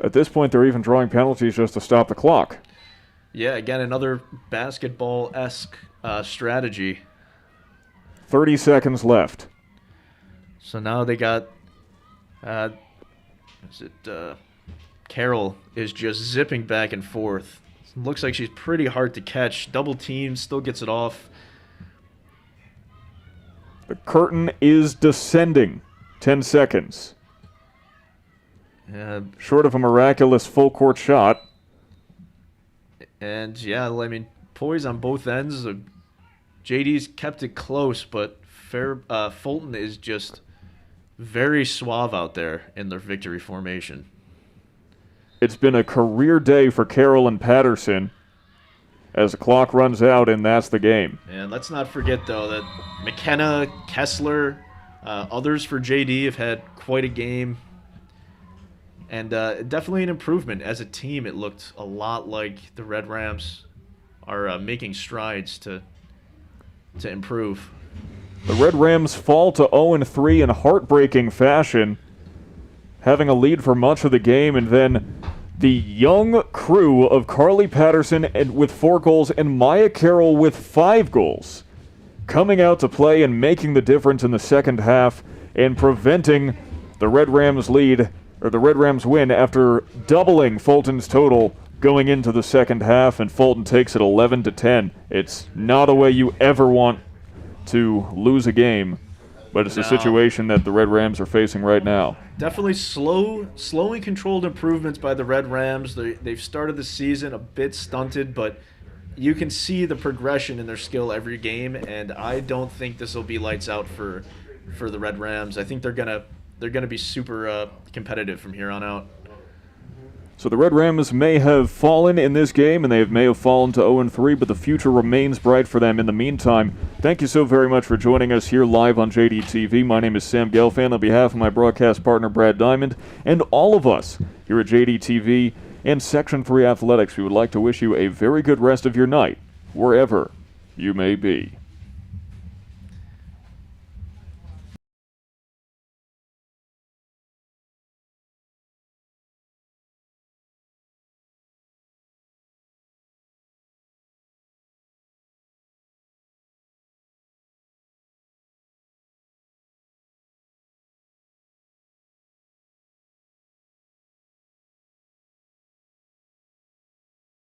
At this point, they're even drawing penalties just to stop the clock. Yeah, again, another basketball-esque strategy. 30 seconds left. So now they got, Carroll is just zipping back and forth. Looks like she's pretty hard to catch. Double team, still gets it off. The curtain is descending. 10 seconds. Short of a miraculous full-court shot. And, yeah, I mean, poise on both ends. JD's kept it close, but Fulton is just very suave out there in their victory formation. It's been a career day for Carroll and Patterson as the clock runs out, and that's the game. And let's not forget, though, that McKenna, Kessler, others for JD have had quite a game. And definitely an improvement. As a team, it looked a lot like the Red Rams are making strides to improve. The Red Rams fall to 0-3 in heartbreaking fashion, having a lead for much of the game, and then the young crew of Carly Patterson with 4 goals and Maya Carroll with 5 goals coming out to play and making the difference in the second half and preventing the Red Rams lead, or the Red Rams win, after doubling Fulton's total going into the second half, and Fulton takes it 11-10. It's not a way you ever want to lose a game, but it's a situation that the Red Rams are facing right now. Definitely slowly controlled improvements by the Red Rams. They've started the season a bit stunted, but you can see the progression in their skill every game, and I don't think this will be lights out for the Red Rams. I think they're gonna be super competitive from here on out. So the Red Rams may have fallen in this game, and they may have fallen to 0-3, but the future remains bright for them. In the meantime, thank you so very much for joining us here live on JDTV. My name is Sam Gelfand. On behalf of my broadcast partner, Brad Diamond, and all of us here at JDTV and Section 3 Athletics, we would like to wish you a very good rest of your night, wherever you may be.